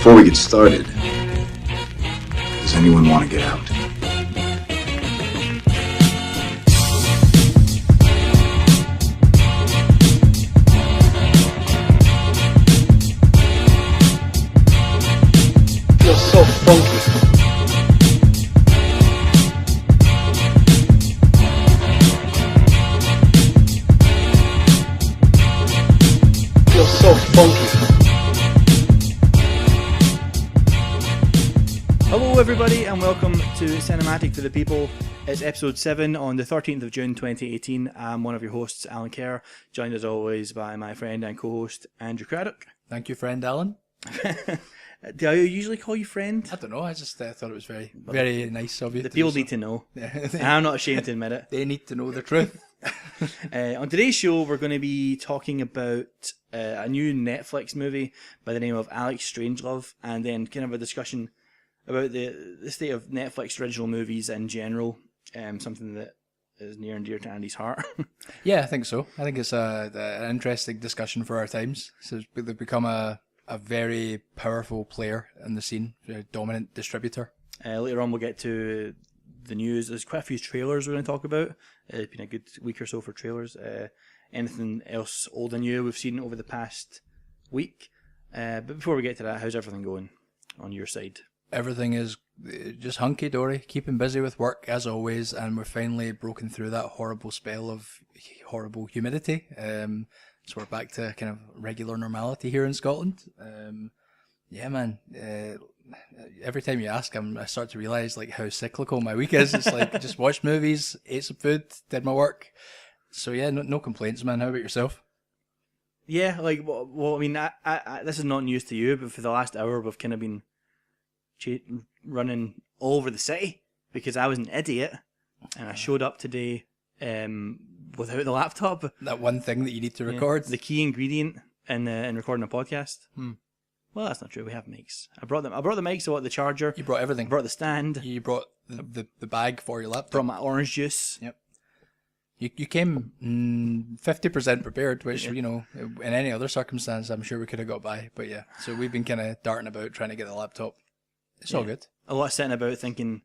Before we get started, does anyone want to get out? Feels so funky. Feels so funky. Hello everybody and welcome to Cinematic for the People. It's episode 7 on the 13th of June 2018. I'm one of your hosts, Alan Kerr, joined as always by my friend and co-host Andrew Craddock. Thank you, friend Alan. Do I usually call you friend? I don't know, I just thought it was very nice of you. The people need to know. And I'm not ashamed to admit it. They need to know the truth. On today's show, we're going to be talking about a new Netflix movie by the name of Alex Strangelove, and then kind of a discussion about the state of Netflix original movies in general, something that is near and dear to Andy's heart. Yeah, I think so. I think it's an interesting discussion for our times. So they've become a very powerful player in the scene, a dominant distributor. Later on, we'll get to the news. There's quite a few trailers we're going to talk about. It's been a good week or so for trailers. Anything else old and new we've seen over the past week. But before we get to that, how's everything going on your side? Everything is just hunky-dory, keeping busy with work as always, and we're finally broken through that horrible spell of horrible humidity. So we're back to kind of regular normality here in Scotland. Yeah, man. Every time you ask, I start to realise like how cyclical my week is. It's like just watched movies, ate some food, did my work. So yeah, no complaints, man. How about yourself? Yeah, like, well, I mean, I this is not news to you, but for the last hour, we've kind of been running all over the city because I was an idiot and I showed up today without the laptop. That one thing that you need to record. The key ingredient in recording a podcast. Well, that's not true. We have mics. I brought the mics. I brought the charger. You brought everything. I brought the stand. You brought the bag for your laptop. Brought my orange juice. Yep. You came 50% prepared, which, you know, in any other circumstance, I'm sure we could have got by. But yeah, so we've been kind of darting about trying to get the laptop. It's all good. A lot of sitting about thinking,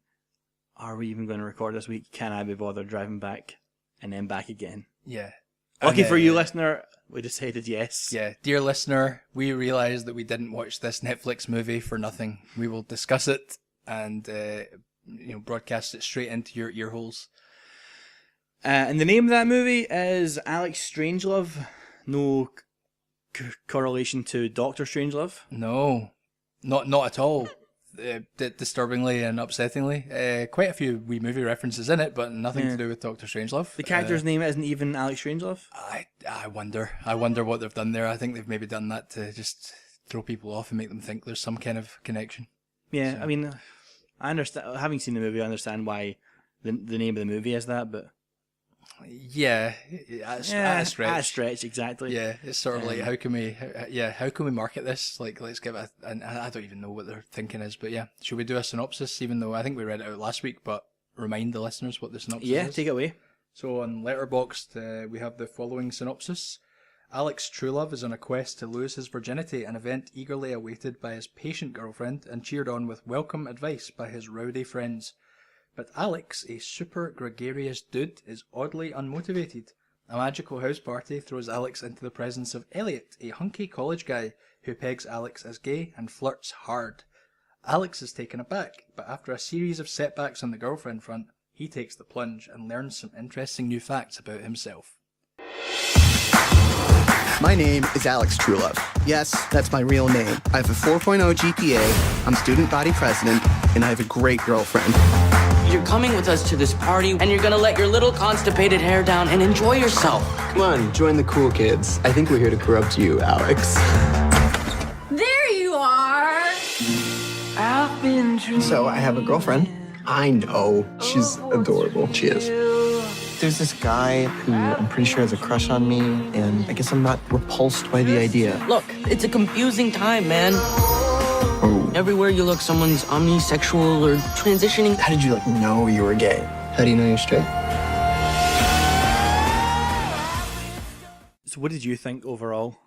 are we even going to record this week? Can I be bothered driving back and then back again? Yeah. Lucky for you, listener, we decided yes. Yeah, dear listener, we realised that we didn't watch this Netflix movie for nothing. We will discuss it and broadcast it straight into your ear holes. And the name of that movie is Alex Strangelove. No correlation to Dr. Strangelove. No, not at all. Disturbingly and upsettingly. Quite a few wee movie references in it, but nothing to do with Dr. Strangelove. The character's name isn't even Alex Strangelove? I wonder what they've done there. I think they've maybe done that to just throw people off and make them think there's some kind of connection. Yeah, so. I mean, I understand. Having seen the movie, I understand why the name of the movie is that, but... Yeah, at a stretch. At a stretch, exactly. Yeah, it's sort of like, how can we market this? Like, let's give it and I don't even know what their thinking is, but yeah. Should we do a synopsis, even though I think we read it out last week, but remind the listeners what the synopsis is? Yeah, take it away. So on Letterboxd, we have the following synopsis. Alex Truelove is on a quest to lose his virginity, an event eagerly awaited by his patient girlfriend and cheered on with welcome advice by his rowdy friends. But Alex, a super gregarious dude, is oddly unmotivated. A magical house party throws Alex into the presence of Elliot, a hunky college guy who pegs Alex as gay and flirts hard. Alex is taken aback, but after a series of setbacks on the girlfriend front, he takes the plunge and learns some interesting new facts about himself. My name is Alex Truelove. Yes, that's my real name. I have a 4.0 GPA, I'm student body president, and I have a great girlfriend. You're coming with us to this party, and you're gonna let your little constipated hair down and enjoy yourself. Come on, join the cool kids. I think we're here to corrupt you, Alex. There you are! I've been dreaming. So, I have a girlfriend. I know. She's adorable. She is. There's this guy who I'm pretty sure has a crush on me, and I guess I'm not repulsed by the idea. Look, it's a confusing time, man. Oh. Everywhere you look, someone's omnisexual or transitioning. How did you, know you were gay? How do you know you're straight? So what did you think overall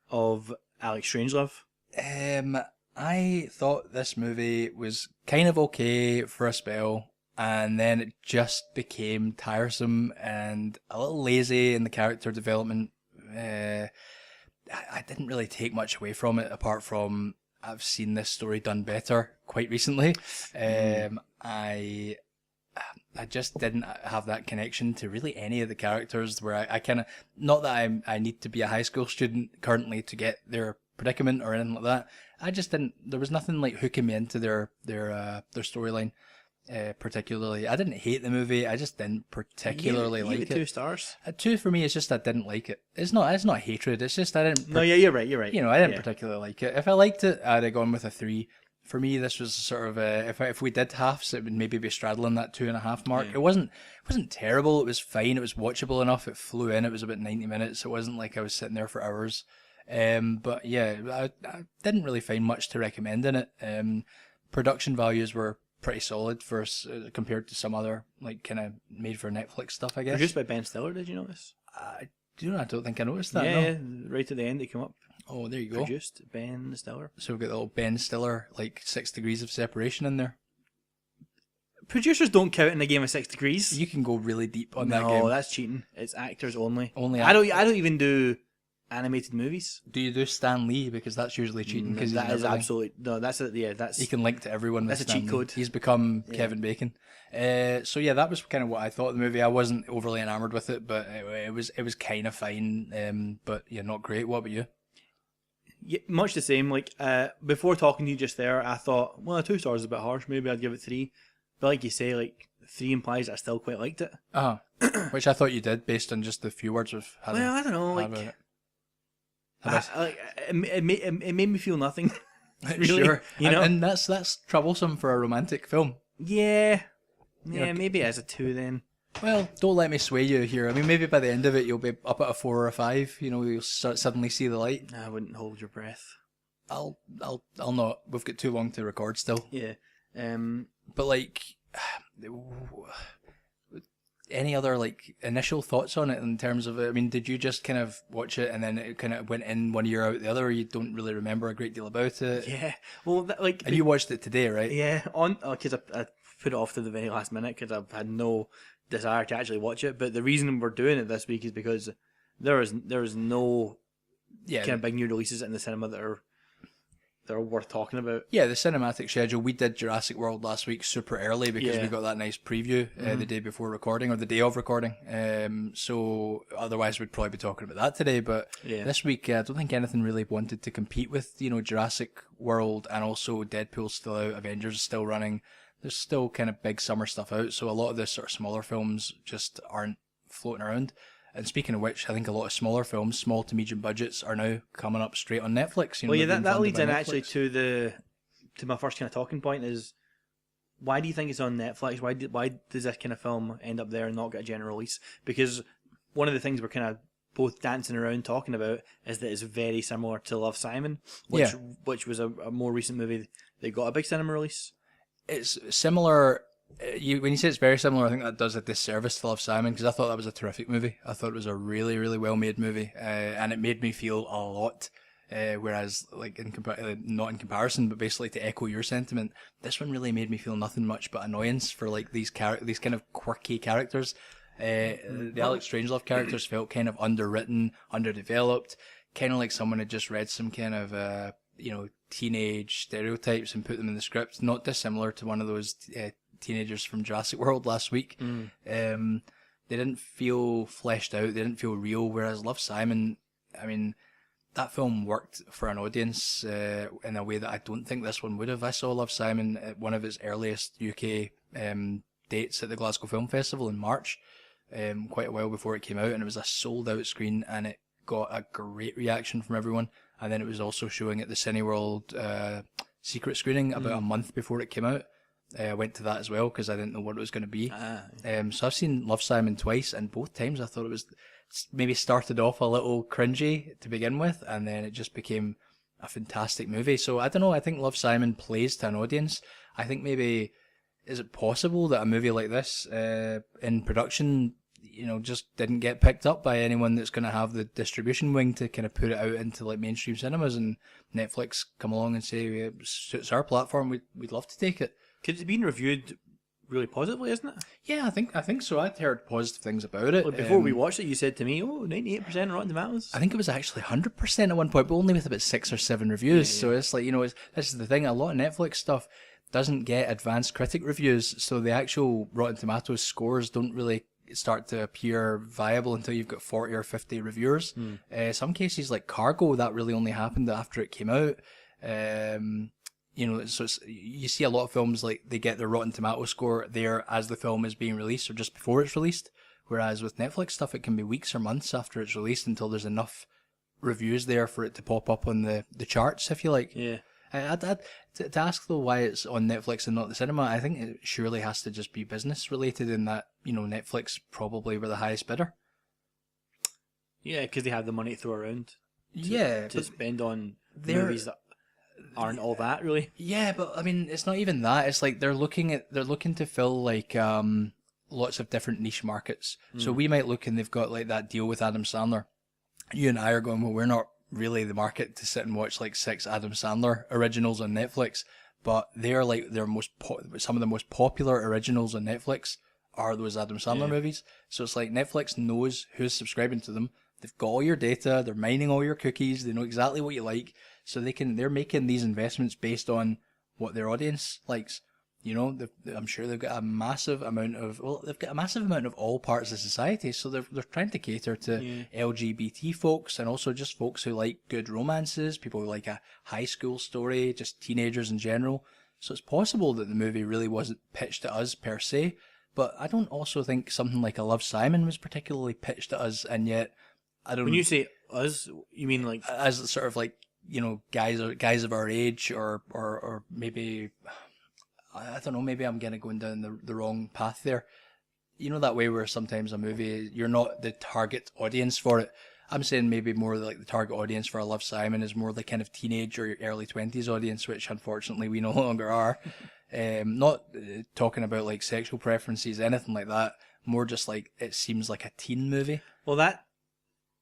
of Alex Strangelove? I'm I thought this movie was kind of okay for a spell, and then it just became tiresome and a little lazy in the character development. I didn't really take much away from it, apart from I've seen this story done better quite recently. I just didn't have that connection to really any of the characters, where I kind of, not that I need to be a high school student currently to get their predicament or anything like that. I just didn't, there was nothing like hooking me into their storyline. Particularly, I didn't hate the movie. I just didn't particularly like it. 2 stars. 2 for me is just I didn't like it. It's not hatred. It's just I didn't. No, yeah, you're right. You know, I didn't particularly like it. If I liked it, I'd have gone with a 3. For me, this was sort of if we did halves, it would maybe be straddling that 2.5 mark. Yeah. It wasn't terrible. It was fine. It was watchable enough. It flew in. It was about 90 minutes. It wasn't like I was sitting there for hours. But yeah, I didn't really find much to recommend in it. Production values were pretty solid for compared to some other like kind of made for Netflix stuff, I guess. Produced by Ben Stiller, did you notice? I don't think I noticed that. Yeah, no. right at the end they come up. Oh, there you go. Produced Ben Stiller. So we've got the little Ben Stiller, like 6 degrees of separation in there. Producers don't count in a game of 6 degrees. You can go really deep on that game. No, that's cheating. It's actors only. I don't even do animated movies. Do you do Stan Lee? Because that's usually cheating. Because That is absolutely no. That's it. Yeah, that's. You can link to everyone. That's with a Stan cheat Lee. code. He's become Kevin Bacon. So yeah, that was kind of what I thought of the movie. I wasn't overly enamored with it, but it was kind of fine. But yeah, not great. What about you? Yeah, much the same. Like before talking to you just there, I thought, well, 2 stars is a bit harsh. Maybe I'd give it 3. But like you say, like 3 implies I still quite liked it. Which I thought you did based on just the few words we've had. Well, I don't know. Like, it made me feel nothing. Really, sure, you know, and that's troublesome for a romantic film. Yeah, know, maybe as a 2 then. Well, don't let me sway you here. I mean, maybe by the end of it, you'll be up at a 4 or a 5. You know, you'll suddenly see the light. I wouldn't hold your breath. I'll not. We've got too long to record still. Yeah. But like, any other like initial thoughts on it in terms of it? I mean, did you just kind of watch it and then it kind of went in one year out the other? Or you don't really remember a great deal about it. Yeah. Well, and you watched it today, right? Yeah. Because I put it off to the very last minute because I've had no desire to actually watch it. But the reason we're doing it this week is because there is no kind of big new releases in the cinema that are worth talking about. Yeah, the cinematic schedule. We did Jurassic World last week super early because we got that nice preview the day before recording or the day of recording. So otherwise we'd probably be talking about that today. But this week I don't think anything really wanted to compete with Jurassic World, and also Deadpool's still out, Avengers is still running. There's still kind of big summer stuff out, so a lot of the sort of smaller films just aren't floating around. And speaking of which, I think a lot of smaller films, small to medium budgets, are now coming up straight on Netflix. Well, yeah, that leads in actually to my first kind of talking point is, why do you think it's on Netflix? Why does this kind of film end up there and not get a general release? Because one of the things we're kind of both dancing around talking about is that it's very similar to Love, Simon, which was a more recent movie that got a big cinema release. It's similar. When you say it's very similar, I think that does a disservice to Love, Simon, because I thought that was a terrific movie. I thought it was a really, really well made movie, and it made me feel a lot. Whereas, like not in comparison, but basically to echo your sentiment, this one really made me feel nothing much but annoyance for like these kind of quirky characters. The Alex Strangelove characters felt kind of underwritten, underdeveloped, kind of like someone had just read some kind of teenage stereotypes and put them in the script, not dissimilar to one of those teenagers from Jurassic World last week. They didn't feel fleshed out, they didn't feel real, whereas Love, Simon, I mean, that film worked for an audience in a way that I don't think this one would have. I saw Love, Simon at one of its earliest UK dates at the Glasgow Film Festival in March, quite a while before it came out, and it was a sold out screen, and it got a great reaction from everyone. And then it was also showing at the Cineworld secret screening about a month before it came out. I went to that as well because I didn't know what it was going to be. So I've seen Love, Simon twice, and both times I thought it was maybe started off a little cringy to begin with, and then it just became a fantastic movie. So I don't know, I think Love, Simon plays to an audience. I think maybe, is it possible that a movie like this in production just didn't get picked up by anyone that's going to have the distribution wing to kind of put it out into like mainstream cinemas, and Netflix come along and say, it suits our platform, we'd love to take it. Because it's been reviewed really positively, isn't it? Yeah, I think so. I'd heard positive things about it. Like before we watched it, you said to me, 98% Rotten Tomatoes. I think it was actually 100% at one point, but only with about 6 or 7 reviews. Yeah. So it's like, this is the thing, a lot of Netflix stuff doesn't get advanced critic reviews, so the actual Rotten Tomatoes scores don't really start to appear viable until you've got 40 or 50 reviewers. Some cases like Cargo, that really only happened after it came out. So you see a lot of films like they get their Rotten Tomato score there as the film is being released or just before it's released, whereas with Netflix stuff it can be weeks or months after it's released until there's enough reviews there for it to pop up on the charts, if you like. Yeah. To ask though why it's on Netflix and not the cinema, I think it surely has to just be business related in that, Netflix probably were the highest bidder. Yeah, because they have the money to throw around. To spend on movies that aren't all that really. Yeah, but I mean, it's not even that. It's like they're looking to fill like lots of different niche markets. So we might look and they've got like that deal with Adam Sandler. You and I are going, well, we're not really the market to sit and watch like 6 Adam Sandler originals on Netflix, but they're like some of the most popular originals on Netflix are those Adam Sandler movies. So it's like Netflix knows who's subscribing to them. They've got all your data. They're mining all your cookies. They know exactly what you like. So they're making these investments based on what their audience likes. I'm sure they've got a massive amount of all parts of society. So they're trying to cater to LGBT folks and also just folks who like good romances, people who like a high school story, just teenagers in general. So it's possible that the movie really wasn't pitched to us per se, but I don't also think something like A Love, Simon was particularly pitched to us, and yet I don't. When you say us, you mean like as sort of like guys of our age, or maybe. I don't know, maybe I'm going down the wrong path there. That way where sometimes a movie, you're not the target audience for it. I'm saying maybe more like the target audience for A Love, Simon is more the kind of teenage or early 20s audience, which unfortunately we no longer are. Not talking about like sexual preferences, anything like that. More just like it seems like a teen movie. Well, that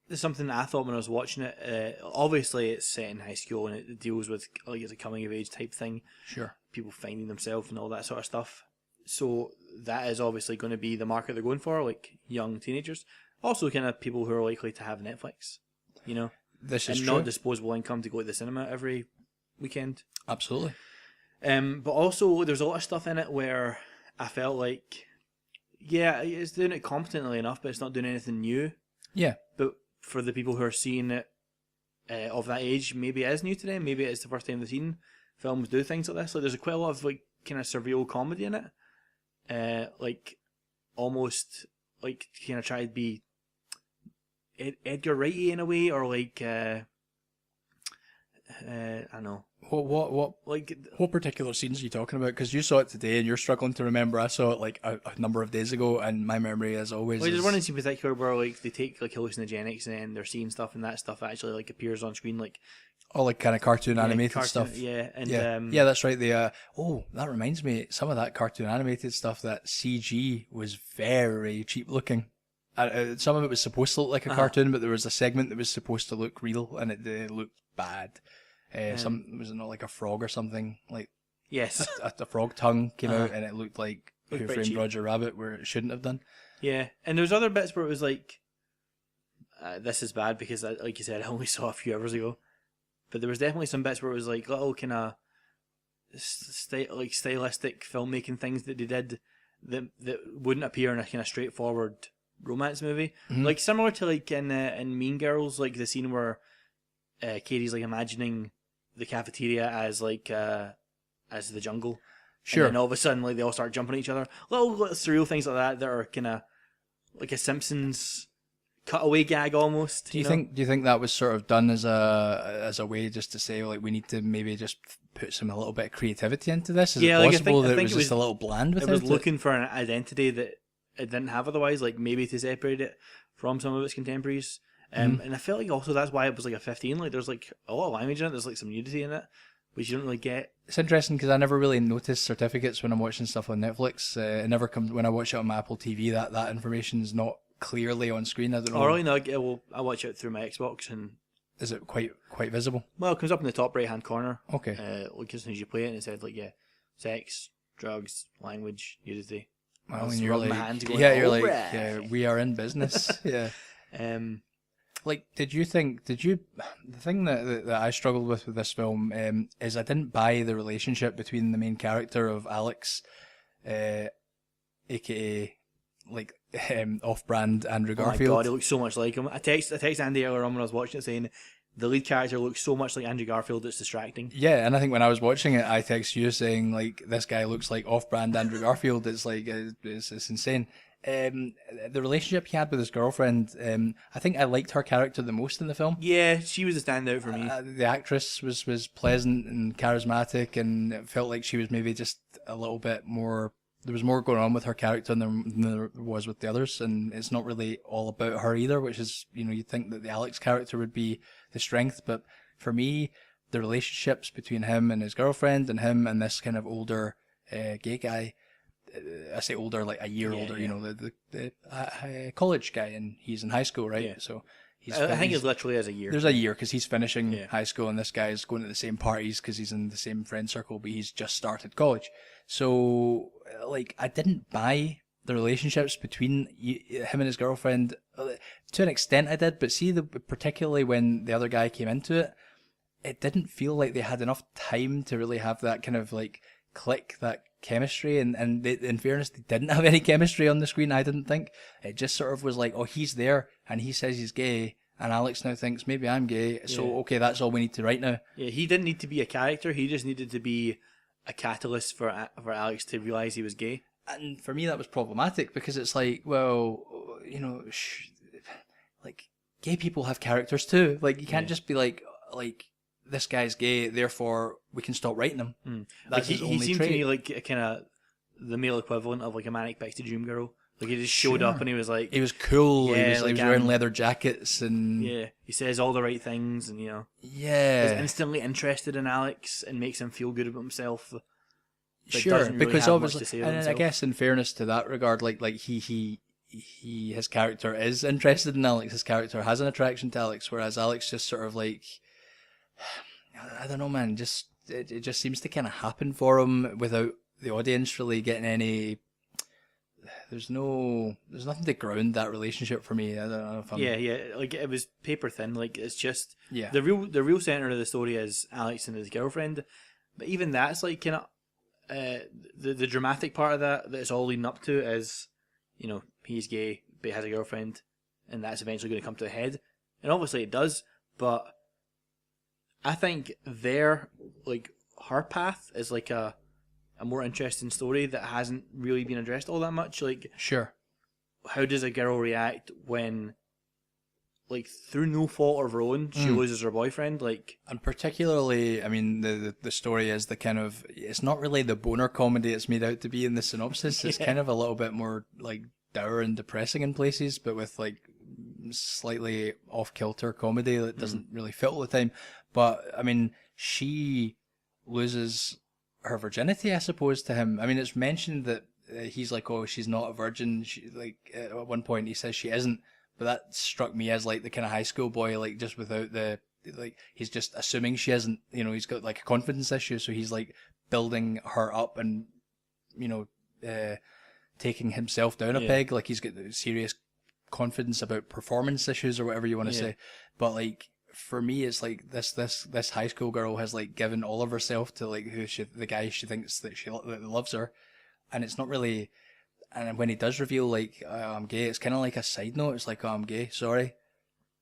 is something that I thought when I was watching it. Obviously, it's set in high school and it deals with like it's a coming of age type thing. Sure. People finding themselves and all that sort of stuff. So that is obviously going to be the market they're going for, like young teenagers. Also, kind of people who are likely to have Netflix, This is and true. Not disposable income to go to the cinema every weekend. Absolutely. But also, there's a lot of stuff in it where I felt like, it's doing it competently enough, but it's not doing anything new. Yeah. But for the people who are seeing it of that age, maybe it is new to them. Maybe it's the first time they've seen films do things like this. Like there's quite a lot of like kind of surreal comedy in it, like almost like kind of try to be Edgar Wright-y in a way, or like I don't know. What particular scenes are you talking about? Because you saw it today and you're struggling to remember. I saw it like a number of days ago, and my memory, as always, there's one in particular where like they take like hallucinogenics and then they're seeing stuff, and that stuff actually like appears on screen, like all like kind of cartoon animated stuff. Yeah, and yeah, that's right. That reminds me, some of that cartoon animated stuff, that CG was very cheap looking. Some of it was supposed to look like a cartoon, but there was a segment that was supposed to look real, and it looked bad. Was it not like a frog or something? Like yes, a frog tongue came out, and it looked like Who pretty Framed cheap. Roger Rabbit, where it shouldn't have done. Yeah, and there's other bits where it was like, this is bad because, like you said, I only saw a few hours ago. But there was definitely some bits where it was like little kind of stylistic filmmaking things that they did that wouldn't appear in a kind of straightforward romance movie. Mm-hmm. Like similar to like in Mean Girls, like the scene where Katie's like imagining the cafeteria as like as the jungle. Sure. And then all of a sudden, like they all start jumping at each other. Little surreal things like that are kind of like a Simpsons cutaway gag almost. Do you think that was sort of done as a way just to say like we need to maybe just put a little bit of creativity into this? Is it possible that it was just a little bland with it? It was looking for an identity that it didn't have otherwise, like maybe to separate it from some of its contemporaries. And I felt like also that's why it was like a 15. Like there's like a lot of language in it. There's like some nudity in it, which you don't really get. It's interesting because I never really notice certificates when I'm watching stuff on Netflix. It never comes when I watch it on my Apple TV. That information is not clearly on screen. I don't know. Oh, really? No, I watch it through my Xbox, and Is it quite visible? well, it comes up in the top right hand corner. Okay. Like as soon as you play it, and it said like sex, drugs, language, nudity. Well, I was and you're rubbing like, my hands going, yeah, you're like, "Alright." yeah, we are in business. Yeah. Like, the thing that I struggled with this film is I didn't buy the relationship between the main character of Alex, aka like off-brand Andrew Oh my Garfield. god, he looks so much like him. I text Andy earlier on when I was watching it saying the lead character looks so much like Andrew Garfield it's distracting. Yeah, and I think when I was watching it, I text you saying like this guy looks like off-brand Andrew Garfield. It's like it's insane. The relationship he had with his girlfriend, I think I liked her character the most in the film. Yeah, she was a standout for me. The actress was pleasant and charismatic, and it felt like she was maybe just a little bit more. There was more going on with her character than there was with the others, and it's not really all about her either, which is, you'd think that the Alex character would be the strength, but for me, the relationships between him and his girlfriend and him and this kind of older gay guy, I say older, like a year older, the college guy, and he's in high school, right? Yeah. So I think it literally has a year. There's a year because he's finishing high school, and this guy's going to the same parties because he's in the same friend circle, but he's just started college. So, like, I didn't buy the relationships between him and his girlfriend. To an extent, I did, but particularly when the other guy came into it, it didn't feel like they had enough time to really have that kind of like click, that chemistry, and they, in fairness, they didn't have any chemistry on the screen. I didn't think it just sort of was like, oh, he's there and he says he's gay, and Alex now thinks maybe I'm gay, so okay, that's all we need to write now. Yeah, he didn't need to be a character. He just needed to be a catalyst for Alex to realize he was gay. And for me, that was problematic because it's like, well, like gay people have characters too. Like you can't just be like this guy's gay, therefore we can stop writing him. That's like his only he seemed trait. to me like a kind of the male equivalent of like a Manic Pixie Dream Girl. Like he just showed up and he was like, he was cool. Yeah, he was wearing leather jackets and he says all the right things and is instantly interested in Alex and makes him feel good about himself. Sure, because have obviously, much to say and about I himself. guess in fairness to that regard, like his character is interested in Alex. His character has an attraction to Alex, whereas Alex just sort of like, I don't know, man. Just it just seems to kind of happen for him without the audience really getting any. There's nothing to ground that relationship for me. I don't know if I'm... Yeah, like it was paper thin. Like it's just Yeah. the real center of the story is Alex and his girlfriend, but even that's like kind of the dramatic part of that it's all leading up to is, he's gay but he has a girlfriend, and that's eventually going to come to a head, and obviously it does. But I think her path is like a more interesting story that hasn't really been addressed all that much. Like, Sure. how does a girl react when, like, through no fault of her own, she loses her boyfriend? Like, And particularly, I mean, the story is the kind of, it's not really the boner comedy it's made out to be in the synopsis. It's kind of a little bit more like dour and depressing in places, but with like slightly off-kilter comedy that doesn't really fit all the time. But I mean, she loses her virginity, I suppose, to him. I mean, it's mentioned that he's like, oh, she's not a virgin. She, like, at one point he says she isn't, but that struck me as like the kind of high school boy, like just without the, like, he's just assuming she isn't, he's got like a confidence issue, so he's like building her up and, taking himself down a peg, like he's got serious confidence about performance issues or whatever you want to say. But like, for me, it's like this high school girl has like given all of herself to like the guy she thinks that that loves her, and it's not really. And when he does reveal like I'm gay, it's kind of like a side note. It's like, oh, I'm gay, sorry.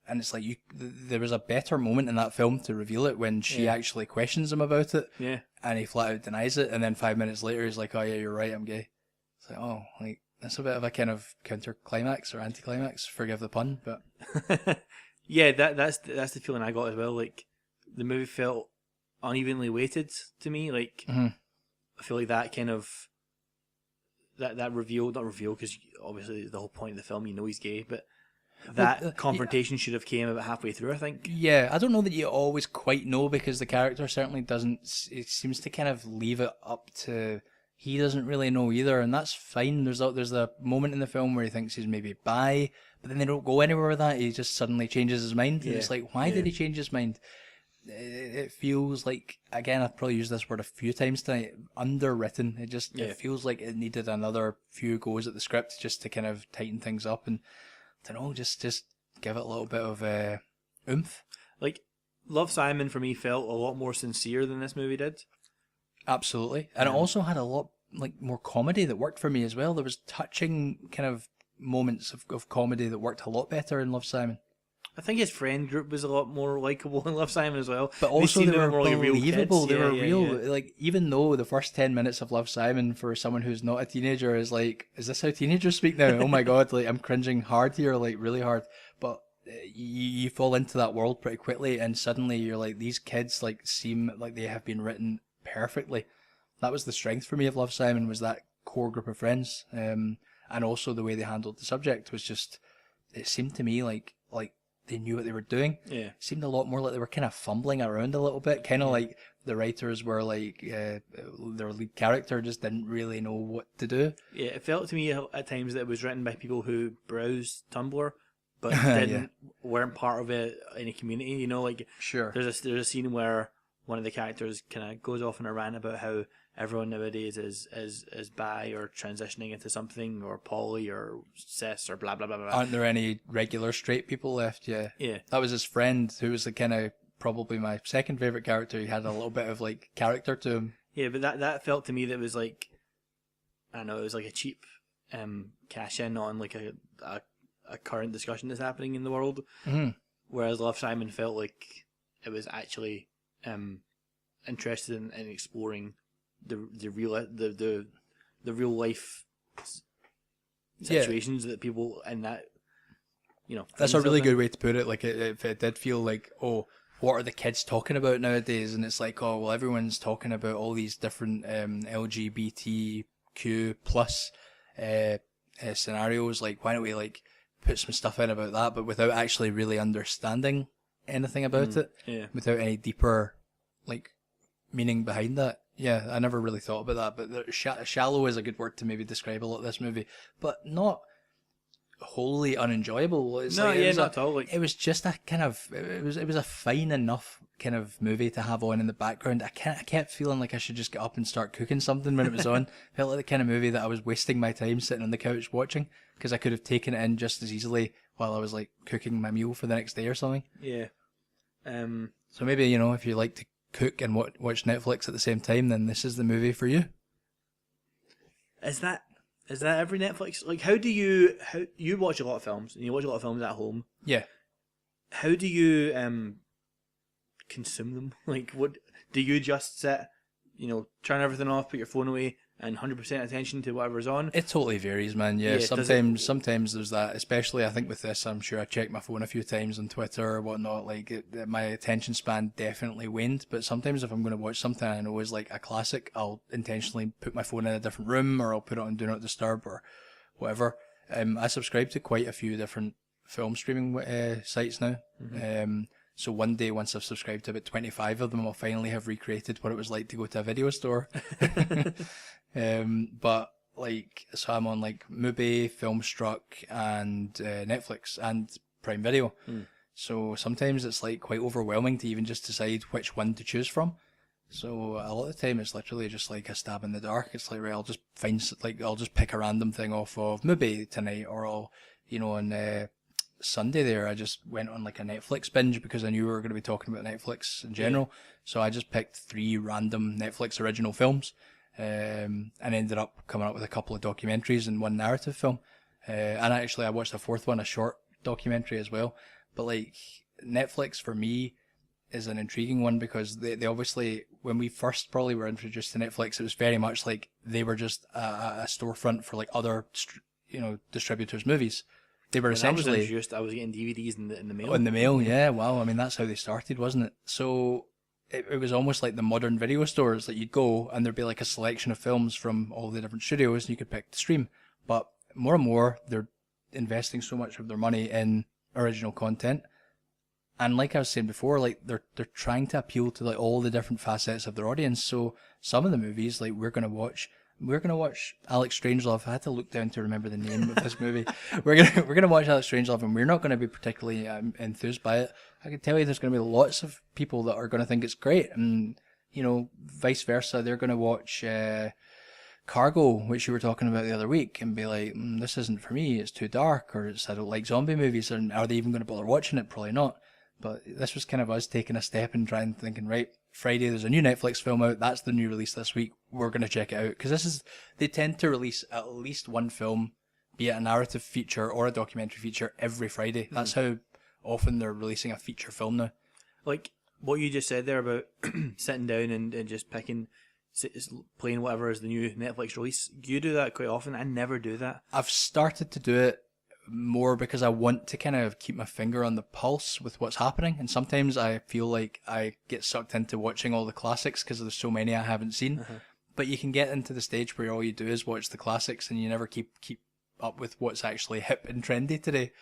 And it's like there was a better moment in that film to reveal it when she actually questions him about it. Yeah. And he flat out denies it, and then 5 minutes later he's like, oh yeah, you're right, I'm gay. It's like, oh, like that's a bit of a kind of counter climax or anti-climax. Forgive the pun, but. Yeah, that's the feeling I got as well. Like, the movie felt unevenly weighted to me. Like, I feel like that kind of that reveal, not reveal, because obviously the whole point of the film, he's gay, but that confrontation should have came about halfway through, I think. Yeah, I don't know that you always quite know, because the character certainly doesn't. It seems to kind of leave it up to he doesn't really know either, and that's fine. There's a moment in the film where he thinks he's maybe bi, but then they don't go anywhere with that. He just suddenly changes his mind, and it's like, why did he change his mind? It feels like, again, I've probably used this word a few times tonight, underwritten. It feels like it needed another few goes at the script just to kind of tighten things up, and I don't know, just give it a little bit of oomph. Like, Love, Simon for me felt a lot more sincere than this movie did. Absolutely, and it also had a lot more comedy that worked for me as well. There was touching kind of moments of comedy that worked a lot better in Love, Simon. I think his friend group was a lot more likable in Love, Simon as well. But also they were more like real believable. kids. They were Yeah, real. yeah. Like, even though the first 10 minutes of Love, Simon for someone who's not a teenager is like, is this how teenagers speak now? Oh my God, like I'm cringing hard here, like really hard. But you fall into that world pretty quickly, and suddenly you're like, these kids like seem like they have been written perfectly. That was the strength for me of Love, Simon, was that core group of friends. And also the way they handled the subject was just, it seemed to me like they knew what they were doing. Yeah. It seemed a lot more like they were kind of fumbling around a little bit, kind of like the writers were like, their lead character just didn't really know what to do. Yeah, it felt to me at times that it was written by people who browsed Tumblr, but didn't weren't part of any community. You know, like Sure. there's a scene where one of the characters kind of goes off on a rant about how everyone nowadays is bi or transitioning into something or poly or cis or blah blah blah blah. Aren't there any regular straight people left? Yeah. Yeah. That was his friend, who was the kind of probably my second favorite character. He had a little bit of like character to him. Yeah, but that felt to me that was like, I don't know, it was like a cheap cash in on like a current discussion that's happening in the world. Mm-hmm. Whereas Love, Simon felt like it was actually interested in exploring the real life situations that people in that, you know. That's a really good way to put it. Like it did feel like, oh, what are the kids talking about nowadays? And it's like, oh well, everyone's talking about all these different LGBTQ plus scenarios. Like, why don't we like put some stuff in about that, but without actually really understanding anything about it, without any deeper like meaning behind that. Yeah, I never really thought about that, but shallow is a good word to maybe describe a lot of this movie, but not wholly unenjoyable. It's No, like, yeah, not at all. Like, it was just a kind of, it was a fine enough kind of movie to have on in the background. I kept feeling like I should just get up and start cooking something when it was on. Felt like the kind of movie that I was wasting my time sitting on the couch watching, because I could have taken it in just as easily while I was like cooking my meal for the next day or something. yeah. So maybe, you know, if you like to cook and watch Netflix at the same time, then this is the movie for you. Is that every Netflix? Like, how you watch a lot of films and you watch a lot of films at home? Yeah. How do you consume them? Like, what do you just sit, you know, turn everything off, put your phone away, and 100% attention to whatever's on? It totally varies, man. Yeah, sometimes there's that, especially I think with this, I'm sure I checked my phone a few times on Twitter or whatnot, like my attention span definitely waned, but sometimes if I'm going to watch something I know is like a classic, I'll intentionally put my phone in a different room, or I'll put it on Do Not Disturb or whatever. I subscribe to quite a few different film streaming sites now. Mm-hmm. So one day, once I've subscribed to about 25 of them, I'll finally have recreated what it was like to go to a video store. But like, so I'm on like Mubi, Filmstruck, and Netflix and Prime Video. So sometimes it's like quite overwhelming to even just decide which one to choose from. So a lot of the time it's literally just like a stab in the dark. It's like, right, I'll just pick a random thing off of Mubi tonight, or I'll, you know, on Sunday there I just went on like a Netflix binge because I knew we were going to be talking about Netflix in general. So I just picked 3 random Netflix original films. And ended up coming up with a couple of documentaries and 1 narrative film. And actually I watched a 4th one, a short documentary as well. But like, Netflix for me is an intriguing one because they obviously, when we first probably were introduced to Netflix, it was very much like they were just a storefront for like other, you know, distributors' movies. They were essentially... I was getting DVDs in the mail. In the mail, yeah. Wow, I mean, that's how they started, wasn't it? So... It was almost like the modern video stores that you'd go and there'd be like a selection of films from all the different studios and you could pick to stream. But more and more, they're investing so much of their money in original content. And like I was saying before, like they're trying to appeal to like all the different facets of their audience. So some of the movies like we're going to watch we're gonna watch Alex Strangelove. I had to look down to remember the name of this movie. We're gonna watch Alex Strangelove, and we're not gonna be particularly enthused by it. I can tell you, there's gonna be lots of people that are gonna think it's great, and vice versa. They're gonna watch Cargo, which you were talking about the other week, and be like, this isn't for me. It's too dark, or I don't like zombie movies. And are they even gonna bother watching it? Probably not. But this was kind of us taking a step and thinking, right, Friday there's a new Netflix film out, that's the new release this week, we're going to check it out. Because they tend to release at least one film, be it a narrative feature or a documentary feature, every Friday. That's how often they're releasing a feature film now. Like what you just said there about sitting down and just playing whatever is the new Netflix release. You do that quite often. I never do that. I've started to do it more because I want to kind of keep my finger on the pulse with what's happening, and sometimes I feel like I get sucked into watching all the classics because there's so many I haven't seen. But you can get into the stage where all you do is watch the classics and you never keep up with what's actually hip and trendy today.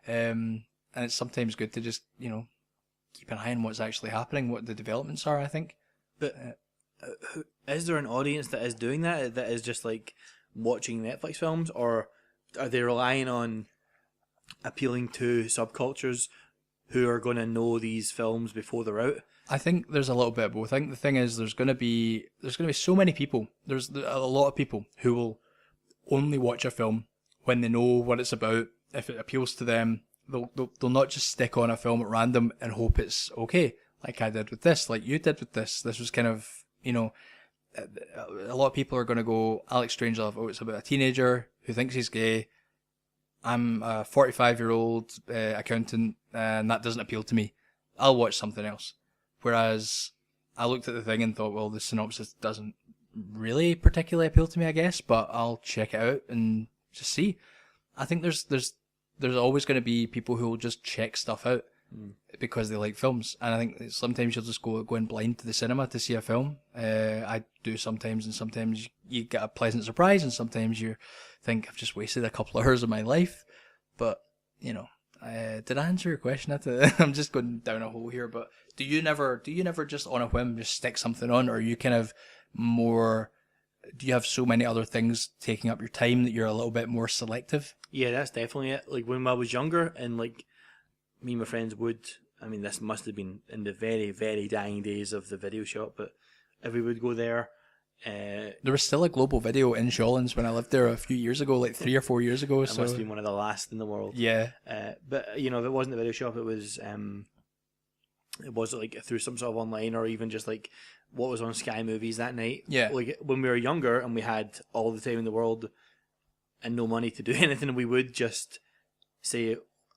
And it's sometimes good to just keep an eye on what's actually happening, what the developments are, I think. But is there an audience that is doing that is just like watching Netflix films, or are they relying on appealing to subcultures who are going to know these films before they're out? I think there's a little bit of both. I think the thing is there's going to be so many people. There's a lot of people who will only watch a film when they know what it's about. If it appeals to them, they'll not just stick on a film at random and hope it's okay, like I did with this, like you did with this. This was kind of, a lot of people are going to go, Alex Strangelove, it's about a teenager who thinks he's gay. I'm a 45-year-old accountant, and that doesn't appeal to me. I'll watch something else. Whereas I looked at the thing and thought, well, the synopsis doesn't really particularly appeal to me, I guess, but I'll check it out and just see. I think there's always going to be people who will just check stuff out because they like films, and I think sometimes you'll just go in blind to the cinema to see a film. I do sometimes, and sometimes you get a pleasant surprise, and sometimes you think I've just wasted a couple of hours of my life. But did I answer your question? I'm just going down a hole here, but do you never just on a whim just stick something on, or are you kind of more? Do you have so many other things taking up your time that you're a little bit more selective? Yeah, that's definitely it. Like when I was younger, and like me and my friends this must have been in the very, very dying days of the video shop, but if we would go there, there was still a Global Video in Shawlands when I lived there a few years ago, like 3 or 4 years ago. It must have been one of the last in the world. Yeah. But if it wasn't the video shop, it was like through some sort of online, or even just like what was on Sky Movies that night. Yeah. Like when we were younger and we had all the time in the world and no money to do anything, we would just say,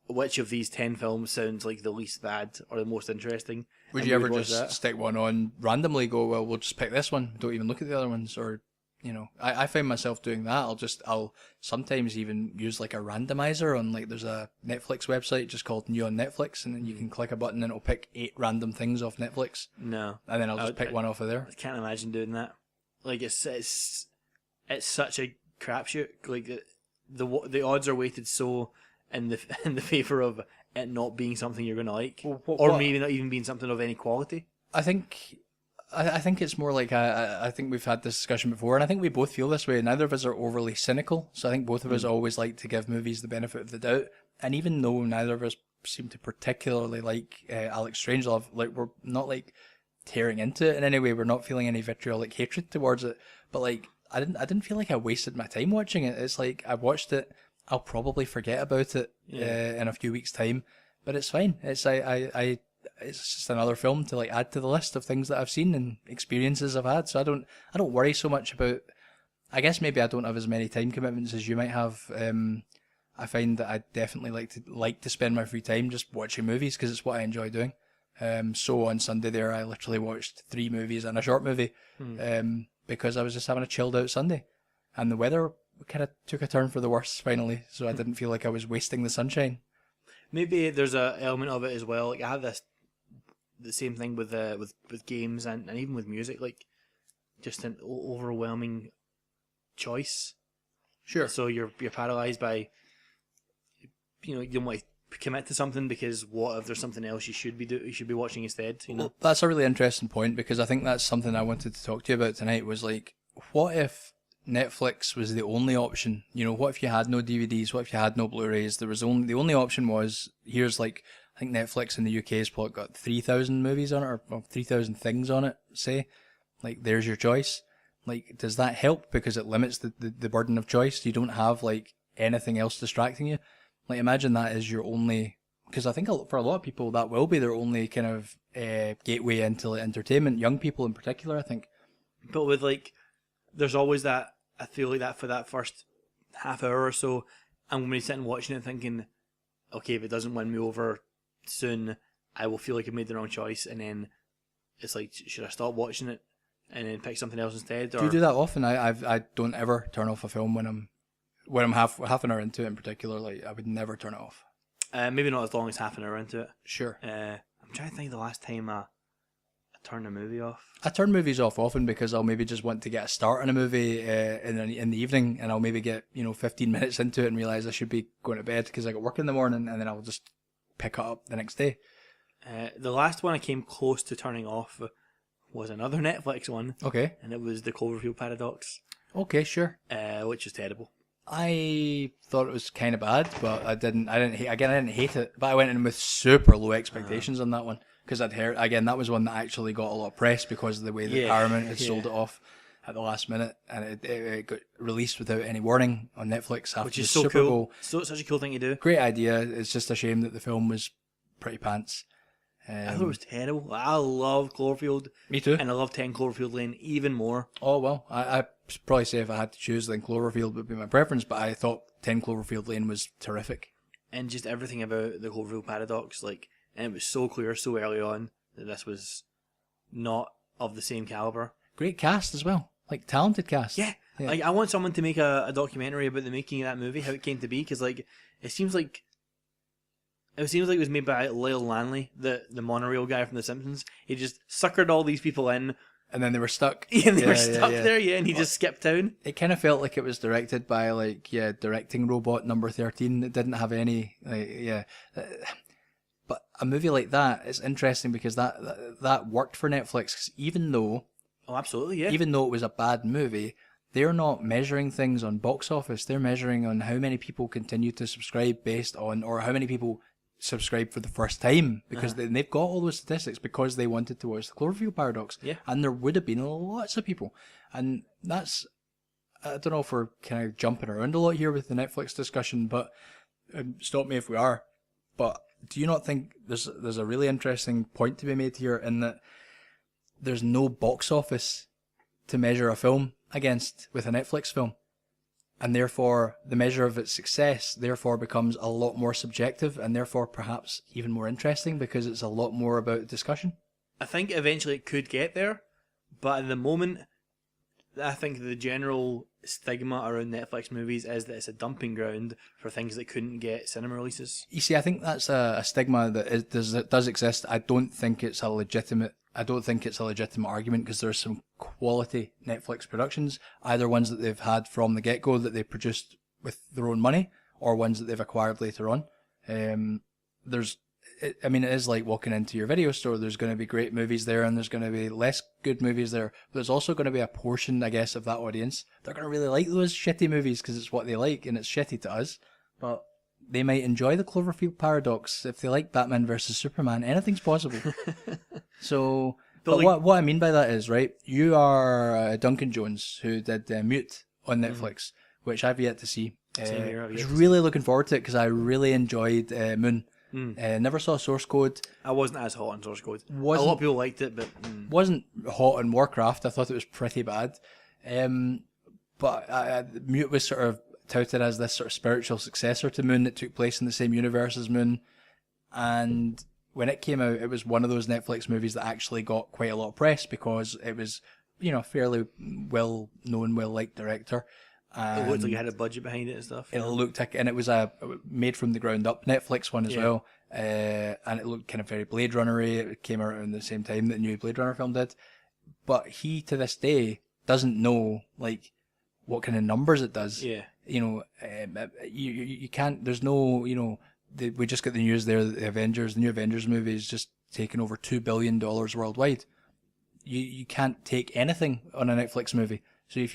which of these 10 films sounds like the least bad or the most interesting? Would you ever just stick one on randomly, go, well, we'll just pick this one, don't even look at the other ones? Or, I find myself doing that. I'll sometimes even use like a randomizer on, like, there's a Netflix website just called New on Netflix, and then you can click a button and it'll pick 8 random things off Netflix. No. And then I'll just pick one off of there. I can't imagine doing that. Like, it's such a crapshoot. Like, the odds are weighted so in the favor of it not being something you're going to like, or maybe not even being something of any quality. I think it's more like I think we've had this discussion before, and I think we both feel this way. Neither of us are overly cynical, so I think both of us always like to give movies the benefit of the doubt. And even though neither of us seem to particularly like Alex Strangelove, like, we're not like tearing into it in any way. We're not feeling any vitriolic hatred towards it. But like, I didn't feel like I wasted my time watching it. It's like, I watched it. I'll probably forget about it in a few weeks' time, but it's fine. It's it's just another film to like add to the list of things that I've seen and experiences I've had. So I don't worry so much about. I guess maybe I don't have as many time commitments as you might have. I find that I definitely like to spend my free time just watching movies because it's what I enjoy doing. So on Sunday there, I literally watched 3 movies and a short movie because I was just having a chilled out Sunday, and the weather kind of took a turn for the worse finally, so I didn't feel like I was wasting the sunshine. Maybe there's a element of it as well. Like, I have the same thing with games and even with music, like just an overwhelming choice. Sure. So you're paralyzed by, you don't want to commit to something because what if there's something else you should be watching instead? Well, that's a really interesting point, because I think that's something I wanted to talk to you about tonight. Was like, what if Netflix was the only option, what if you had no DVDs? What if you had no Blu-rays? The only option was, here's like, I think Netflix in the UK has probably got 3,000 movies on it, or 3,000 things on it, say. Like, there's your choice. Like, does that help? Because it limits the burden of choice. You don't have, like, anything else distracting you. Like, imagine that is your only... Because I think for a lot of people, that will be their only kind of gateway into entertainment. Young people in particular, I think. But with, like, there's always that, I feel like that for that first half hour or so, I'm going to be sitting watching it thinking, okay, if it doesn't win me over soon, I will feel like I made the wrong choice. And then it's like, should I stop watching it and then pick something else instead? Or... Do you do that often? I don't ever turn off a film when I'm half an hour into it in particular. Like, I would never turn it off. Maybe not as long as half an hour into it. Sure. I'm trying to think the last time I turned a movie off. I turn movies off often because I'll maybe just want to get a start on a movie in the evening, and I'll maybe get 15 minutes into it and realise I should be going to bed because I got work in the morning, and then I'll just pick it up the next day. The last one I came close to turning off was another Netflix one. Okay. And it was the Cloverfield Paradox. Okay, sure. Which was terrible. I thought it was kind of bad, but I didn't hate it. But I went in with super low expectations on that one because I'd heard, again, that was one that actually got a lot of press because of the way that Paramount had sold it off at the last minute, and it got released without any warning on Netflix after Which is the so Super cool. Bowl. Such a cool thing to do. Great idea. It's just a shame that the film was pretty pants. I thought it was terrible. I love Cloverfield. Me too. And I love 10 Cloverfield Lane even more. Oh, well, I'd probably say if I had to choose, then Cloverfield would be my preference, but I thought 10 Cloverfield Lane was terrific. And just everything about the Cloverfield Paradox, and it was so clear so early on that this was not of the same caliber. Great cast as well. Like, talented cast. Yeah. Like, I want someone to make a documentary about the making of that movie, how it came to be, because, like, it seems like it was made by Lyle Lanley, the monorail guy from The Simpsons. He just suckered all these people in. And then they were stuck. And they were stuck there, and he just skipped town. It kind of felt like it was directed by, directing robot number 13. It didn't have any, But a movie like that is interesting because that worked for Netflix. 'Cause even though... Oh, absolutely, yeah. Even though it was a bad movie, they're not measuring things on box office. They're measuring on how many people continue to subscribe based on, or how many people subscribe for the first time, because they've got all those statistics because they wanted to watch the Cloverfield Paradox. Yeah. And there would have been lots of people. And that's, I don't know if we're kind of jumping around a lot here with the Netflix discussion, but stop me if we are. But do you not think there's a really interesting point to be made here in that there's no box office to measure a film against with a Netflix film? And therefore, the measure of its success therefore becomes a lot more subjective and therefore perhaps even more interesting because it's a lot more about discussion. I think eventually it could get there, but at the moment, I think the general stigma around Netflix movies is that it's a dumping ground for things that couldn't get cinema releases. You see, I think that's a stigma that does exist. I don't think it's a legitimate argument because there's some quality Netflix productions, either ones that they've had from the get-go that they produced with their own money, or ones that they've acquired later on. It is like walking into your video store. There's going to be great movies there, and there's going to be less good movies there. But there's also going to be a portion, I guess, of that audience. They're going to really like those shitty movies because it's what they like, and it's shitty to us. But they might enjoy the Cloverfield Paradox if they like Batman versus Superman. Anything's possible. So, but what I mean by that is, right, you are Duncan Jones, who did Mute on Netflix, which I've yet to see. I was really looking forward to it because I really enjoyed Moon. Never saw Source Code. I wasn't as hot on Source Code. A lot of people liked it, but... Wasn't hot on Warcraft. I thought it was pretty bad. But Mute was sort of touted as this sort of spiritual successor to Moon that took place in the same universe as Moon. And when it came out, it was one of those Netflix movies that actually got quite a lot of press because it was, fairly well-known, well-liked director. It looked like it had a budget behind it and stuff. It looked like, and it was a made from the ground up Netflix one as well. And it looked kind of very Blade Runner-y. It came out around the same time that the new Blade Runner film did. But he, to this day, doesn't know, what kind of numbers it does. Yeah. You can't, there's no, we just got the news there that the new Avengers movie is just taken over $2 billion worldwide. You can't take anything on a Netflix movie. So if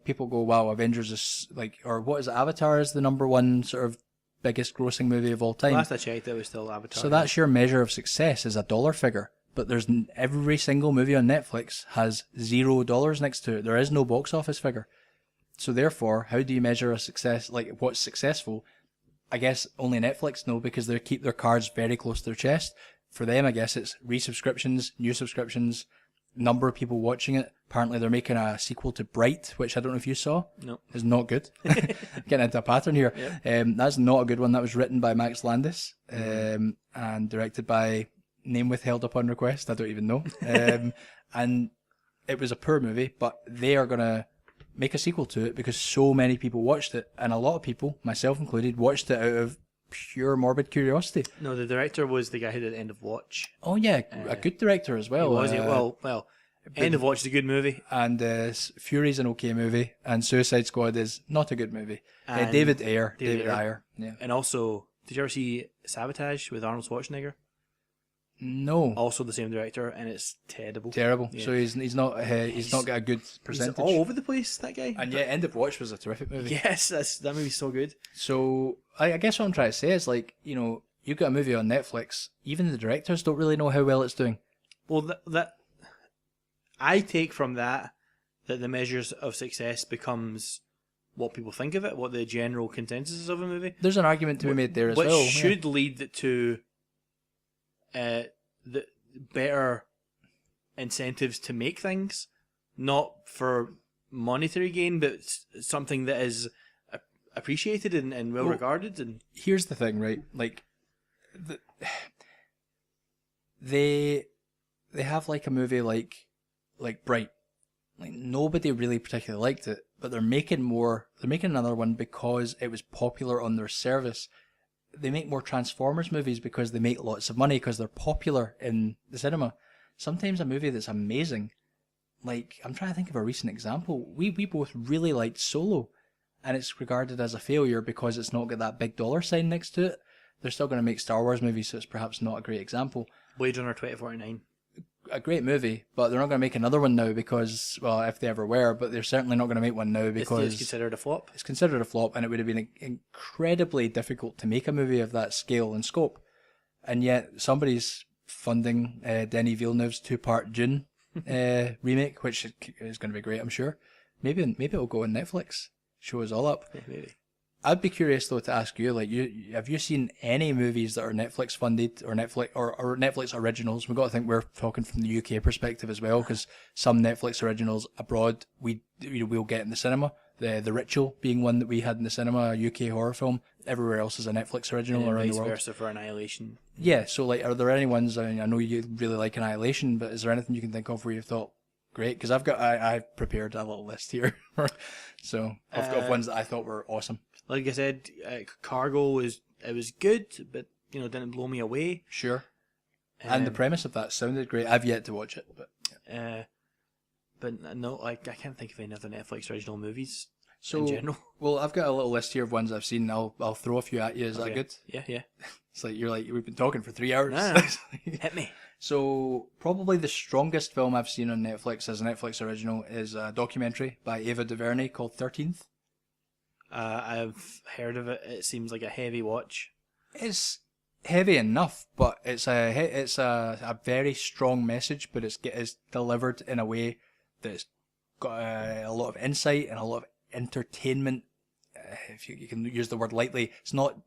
people go, wow, Avengers is like, or what is it, Avatar is the number one sort of biggest grossing movie of all time. Last I checked, it was still Avatar. So that's your measure of success, is a dollar figure. But there's every single movie on Netflix has $0 next to it. There is no box office figure. So therefore, how do you measure a success? Like, what's successful? I guess only Netflix know, because they keep their cards very close to their chest. For them, I guess it's resubscriptions, new subscriptions, number of people watching it. Apparently they're making a sequel to Bright, which I don't know if you saw. No. Is not good. Getting into a pattern here. Yep. That's not a good one. That was written by Max Landis and directed by name withheld upon request. I don't even know. And it was a poor movie, but they are going to make a sequel to it because so many people watched it. And a lot of people, myself included, watched it out of pure morbid curiosity. No, the director was the guy who did End of Watch. Oh yeah, a good director as well. He was, well, End of Watch is a good movie. And Fury's an okay movie. And Suicide Squad is not a good movie. David Ayer. Yeah. And also, did you ever see Sabotage with Arnold Schwarzenegger? No. Also the same director, and it's terrible. Terrible. Yeah. So he's not got a good percentage. He's all over the place, that guy. And yet, End of Watch was a terrific movie. Yes, that movie's so good. So I guess what I'm trying to say is, like, you've got a movie on Netflix. Even the directors don't really know how well it's doing. Well, that I take from that the measures of success becomes what people think of it, what the general consensus is of a movie. There's an argument to be made there as well. Which should lead to the better incentives to make things, not for monetary gain, but something that is appreciated and well regarded. And here's the thing, right? Like, they have like a movie like Bright. Like, nobody really particularly liked it, but they're making another one because it was popular on their service. They make more Transformers movies because they make lots of money because they're popular in the cinema. Sometimes a movie that's amazing, like, I'm trying to think of a recent example. We both really liked Solo, and it's regarded as a failure because it's not got that big dollar sign next to it. They're still going to make Star Wars movies, so it's perhaps not a great example. Blade Runner 2049. A great movie, but they're not going to make another one now because, well, if they ever were, but they're certainly not going to make one now because it's considered a flop. It's considered a flop, and it would have been incredibly difficult to make a movie of that scale and scope. And yet somebody's funding Denis Villeneuve's 2-part Dune remake, which is going to be great, I'm sure. Maybe it'll go on Netflix, show us all up. Yeah, maybe. I'd be curious though to ask you, like, have you seen any movies that are Netflix funded or Netflix originals? We've got to think we're talking from the UK perspective as well, because some Netflix originals abroad we'll get in the cinema. The Ritual being one that we had in the cinema, a UK horror film. Everywhere else is a Netflix original around the world. Vice versa for Annihilation. Yeah, so like, are there any ones? I mean, I know you really like Annihilation, but is there anything you can think of where you've thought, great? Because I've prepared a little list here, so of ones that I thought were awesome. Like I said, Cargo was good, but didn't blow me away. Sure. And the premise of that sounded great. I've yet to watch it, but no, I can't think of any other Netflix original movies in general. Well, I've got a little list here of ones I've seen. I'll throw a few at you. Is that good? Yeah. It's like we've been talking for 3 hours. No. Hit me. So probably the strongest film I've seen on Netflix as a Netflix original is a documentary by Ava DuVernay called 13th. I've heard of it. It seems like a heavy watch. It's heavy enough, but it's a very strong message, but it's delivered in a way that's got a lot of insight and a lot of entertainment. If you can use the word lightly, it's not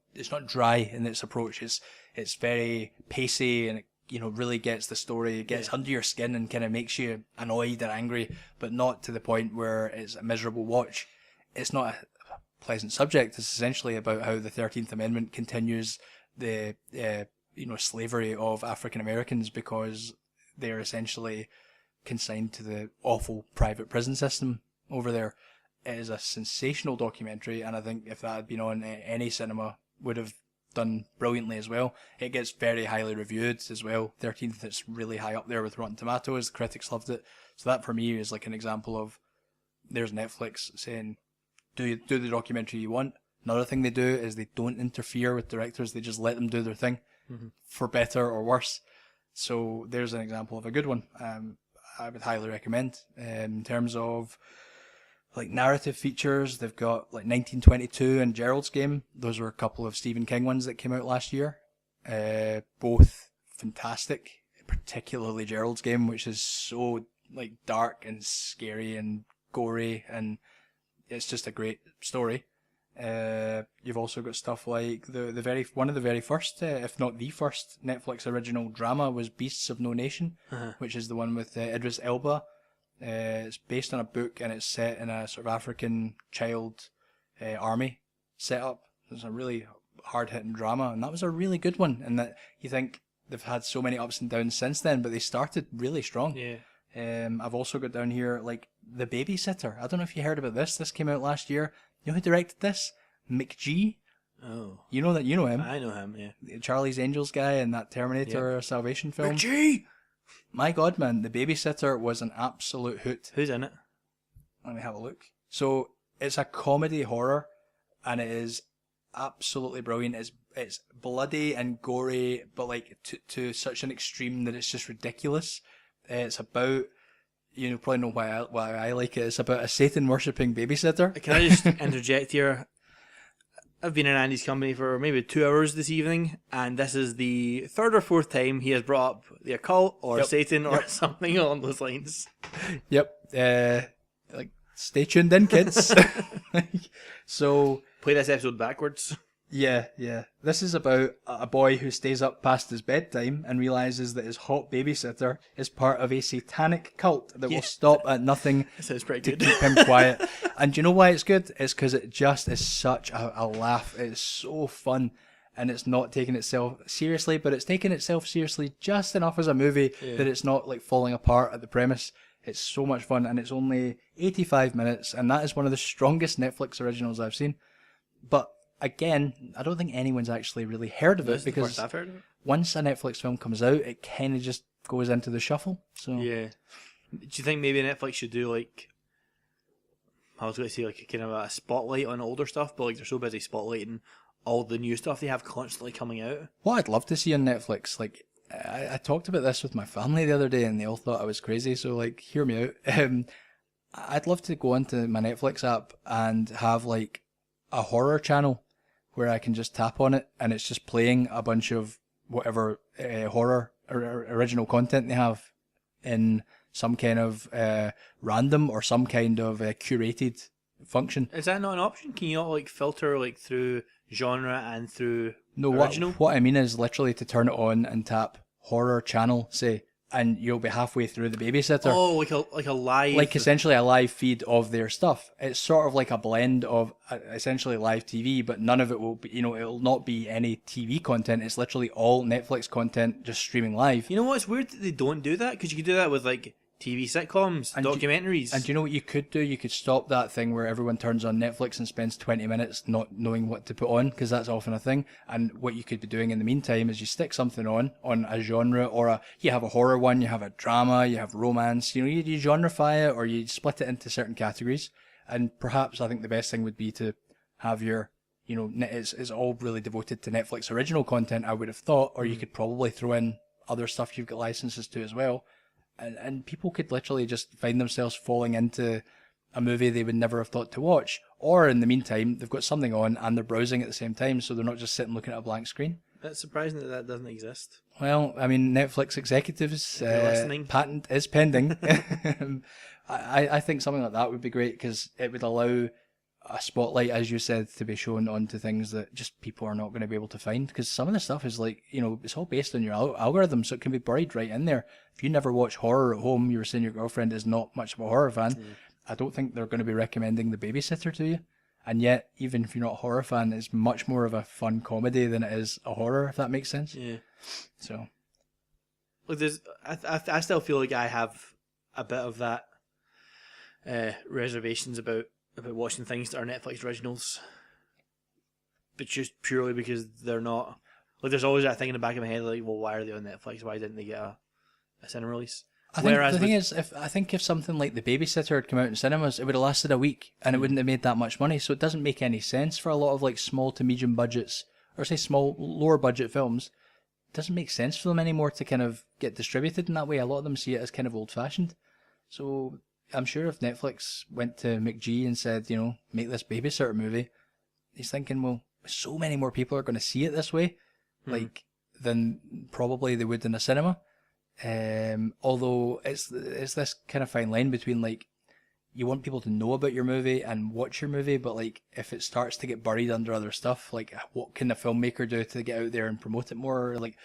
dry in its approach. It's very pacey, and it really gets the story. It gets under your skin and kind of makes you annoyed or angry, but not to the point where it's a miserable watch. It's not a pleasant subject. It's essentially about how the 13th Amendment continues the slavery of African Americans because they're essentially consigned to the awful private prison system over there. It is a sensational documentary, and I think if that had been on any cinema, would have done brilliantly as well. It gets very highly reviewed as well. 13th, it's really high up there with Rotten Tomatoes. The critics loved it. So that for me is like an example of, there's Netflix saying, do the documentary you want. Another thing they do is they don't interfere with directors. They just let them do their thing, for better or worse. So there's an example of a good one. I would highly recommend. In terms of like narrative features. They've got like 1922 and Gerald's Game. Those were a couple of Stephen King ones that came out last year. Both fantastic, particularly Gerald's Game, which is so like dark and scary and gory, and it's just a great story. You've also got stuff like one of the very first, if not the first, Netflix original drama was Beasts of No Nation, which is the one with Idris Elba. It's based on a book and it's set in a sort of African child army setup. It's a really hard-hitting drama, and that was a really good one. And that you think they've had so many ups and downs since then, but they started really strong. Yeah. I've also got down here like The Babysitter. I don't know if you heard about this. This came out last year. You know who directed this? McG. Oh. You know him. I know him, yeah. Charlie's Angels guy and that Terminator Salvation film. McG! My God, man, The Babysitter was an absolute hoot. Who's in it? Let me have a look. So it's a comedy horror, and it is absolutely brilliant. It's bloody and gory, but like to such an extreme that it's just ridiculous. It's about, you probably know why I like it. It's about a Satan worshipping babysitter. Can I just interject here? I've been in Andy's company for maybe 2 hours this evening, and this is the third or fourth time he has brought up the occult or Satan or something along those lines. Yep. Like, stay tuned in, kids. So play this episode backwards. Yeah. This is about a boy who stays up past his bedtime and realizes that his hot babysitter is part of a satanic cult that will stop at nothing That sounds pretty to good. keep him quiet. And do you know why it's good? It's because it just is such a laugh. It's so fun, and it's not taking itself seriously, but it's taking itself seriously just enough as a movie that it's not like falling apart at the premise. It's so much fun, and it's only 85 minutes, and that is one of the strongest Netflix originals I've seen. But again, I don't think anyone's actually really heard of it, because I've heard of it. once a Netflix film comes out, it kind of just goes into the shuffle. So Yeah. Do you think maybe Netflix should do like, I was going to say like a kind of a spotlight on older stuff, but like they're so busy spotlighting all the new stuff they have constantly coming out. what I'd love to see on Netflix, like I talked about this with my family the other day, and they all thought I was crazy. So like, hear me out. I'd love to go into my Netflix app and have like a horror channel where I can just tap on it and it's just playing a bunch of whatever horror or original content they have in some kind of random or some kind of curated function. Is that not an option? Can you not like filter like through genre and through No, original? what I mean is literally to turn it on and tap horror channel, say, and you'll be halfway through The Babysitter. Oh, like a live, Like essentially a live feed of their stuff. It's sort of like a blend of essentially live TV, but none of it will be, it'll not be any TV content. It's literally all Netflix content just streaming live. You know what? It's weird that they don't do that, because you could do that with like TV sitcoms, documentaries. And do you know what you could do? You could stop that thing where everyone turns on Netflix and spends 20 minutes not knowing what to put on, because that's often a thing. And what you could be doing in the meantime is you stick something on a genre, or you have a horror one, you have a drama, you have romance, you genreify it, or you split it into certain categories. And perhaps I think the best thing would be to have your, it's all really devoted to Netflix original content, I would have thought, or you could probably throw in other stuff you've got licenses to as well. And people could literally just find themselves falling into a movie they would never have thought to watch. Or in the meantime, they've got something on and they're browsing at the same time, so they're not just sitting looking at a blank screen. That's surprising that doesn't exist. Well, I mean, Netflix executives, patent is pending. I think something like that would be great, because it would allow a spotlight, as you said, to be shown onto things that just people are not going to be able to find. Because some of the stuff is like, it's all based on your algorithm, so it can be buried right in there. If you never watch horror at home, you were saying your girlfriend is not much of a horror fan, I don't think they're going to be recommending The Babysitter to you. And yet, even if you're not a horror fan, it's much more of a fun comedy than it is a horror, if that makes sense. Yeah. So, Look, I still feel like I have a bit of that reservations about watching things that are Netflix originals, but just purely because they're not. Like, there's always that thing in the back of my head, like, well, why are they on Netflix? Why didn't they get a cinema release? I think the thing is, if something like The Babysitter had come out in cinemas, it would have lasted a week and it wouldn't have made that much money. So it doesn't make any sense for a lot of like small to medium budgets, or say lower budget films. It doesn't make sense for them anymore to kind of get distributed in that way. A lot of them see it as kind of old fashioned. So I'm sure if Netflix went to McG and said, you know, make this babysitter movie, he's thinking, well, so many more people are going to see it this way, like, than probably they would in a cinema. Although it's this kind of fine line between, like, you want people to know about your movie and watch your movie, but like if it starts to get buried under other stuff, like what can the filmmaker do to get out there and promote it more? Like,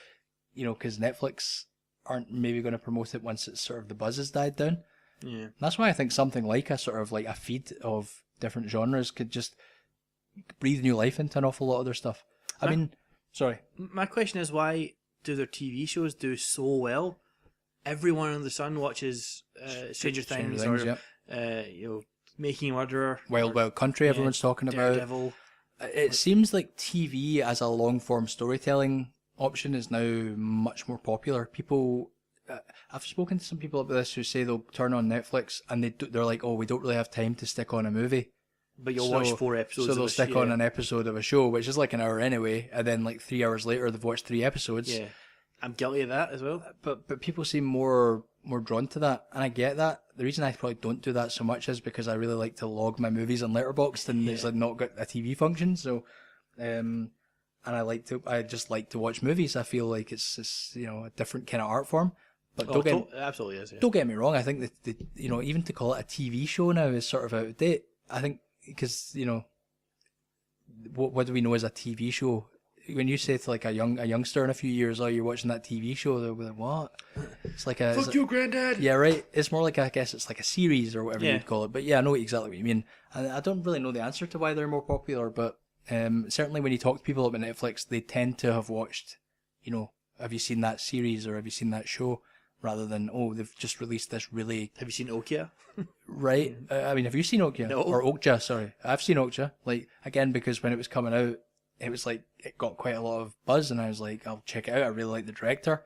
you know, because Netflix aren't maybe going to promote it once it's sort of the buzz has died down. Yeah. That's why I think something like a sort of like a feed of different genres could just breathe new life into an awful lot of their stuff. I mean, sorry. My question is, why do their TV shows do so well? Everyone under the sun watches Stranger Things, or yep. You know, Making a Murderer, Wild Wild Country, everyone's talking about. Daredevil. It seems like TV as a long form storytelling option is now much more popular. People, I've spoken to some people about this who say they'll turn on Netflix and they're like, oh, we don't really have time to stick on a movie. But you'll watch 4 episodes. So they'll of a stick on an episode of a show, which is like an hour anyway, and then like 3 hours later they've watched 3 episodes. Yeah, I'm guilty of that as well. But people seem more drawn to that, and I get that. The reason I probably don't do that so much is because I really like to log my movies on Letterboxd, and it's like not got a TV function. So, and I just like to watch movies. I feel like it's you know, a different kind of art form. But absolutely is. Yeah. Don't get me wrong. I think that you know, even to call it a TV show now is sort of out of date. I think because, you know, what do we know as a TV show? When you say to like a youngster in a few years, oh, you're watching that TV show, they'll be like, what? It's like a Fuck you, granddad. Yeah, right. It's more like I guess it's like a series or whatever Yeah. you'd call it. But yeah, I know exactly what you mean. And I don't really know the answer to why they're more popular, but certainly when you talk to people about Netflix, they tend to have watched, you know, have you seen that series or have you seen that show? Rather than, oh, they've just released this really... Have you seen Okja? Right. I mean, have you seen Okja? No. Or Okja, sorry. I've seen Okja. Like, again, because when it was coming out, it was like, it got quite a lot of buzz, and I was like, I'll check it out. I really like the director.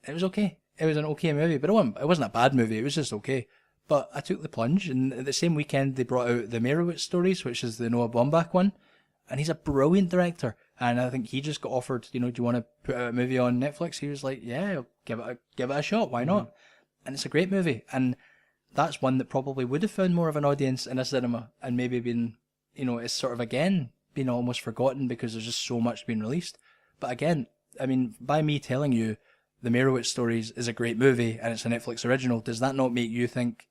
It was okay. It was an okay movie, but it wasn't a bad movie. It was just okay. But I took the plunge, and the same weekend they brought out the Meyerowitz stories, which is the Noah Baumbach one, and he's a brilliant director. And I think he just got offered, you know, do you want to put out a movie on Netflix? He was like, yeah, I'll give it a shot. Why not? And it's a great movie. And that's one that probably would have found more of an audience in a cinema and maybe been, you know, it's sort of again been almost forgotten because there's just so much being released. But again, I mean, by me telling you the Meyerowitz stories is a great movie and it's a Netflix original, does that not make you think,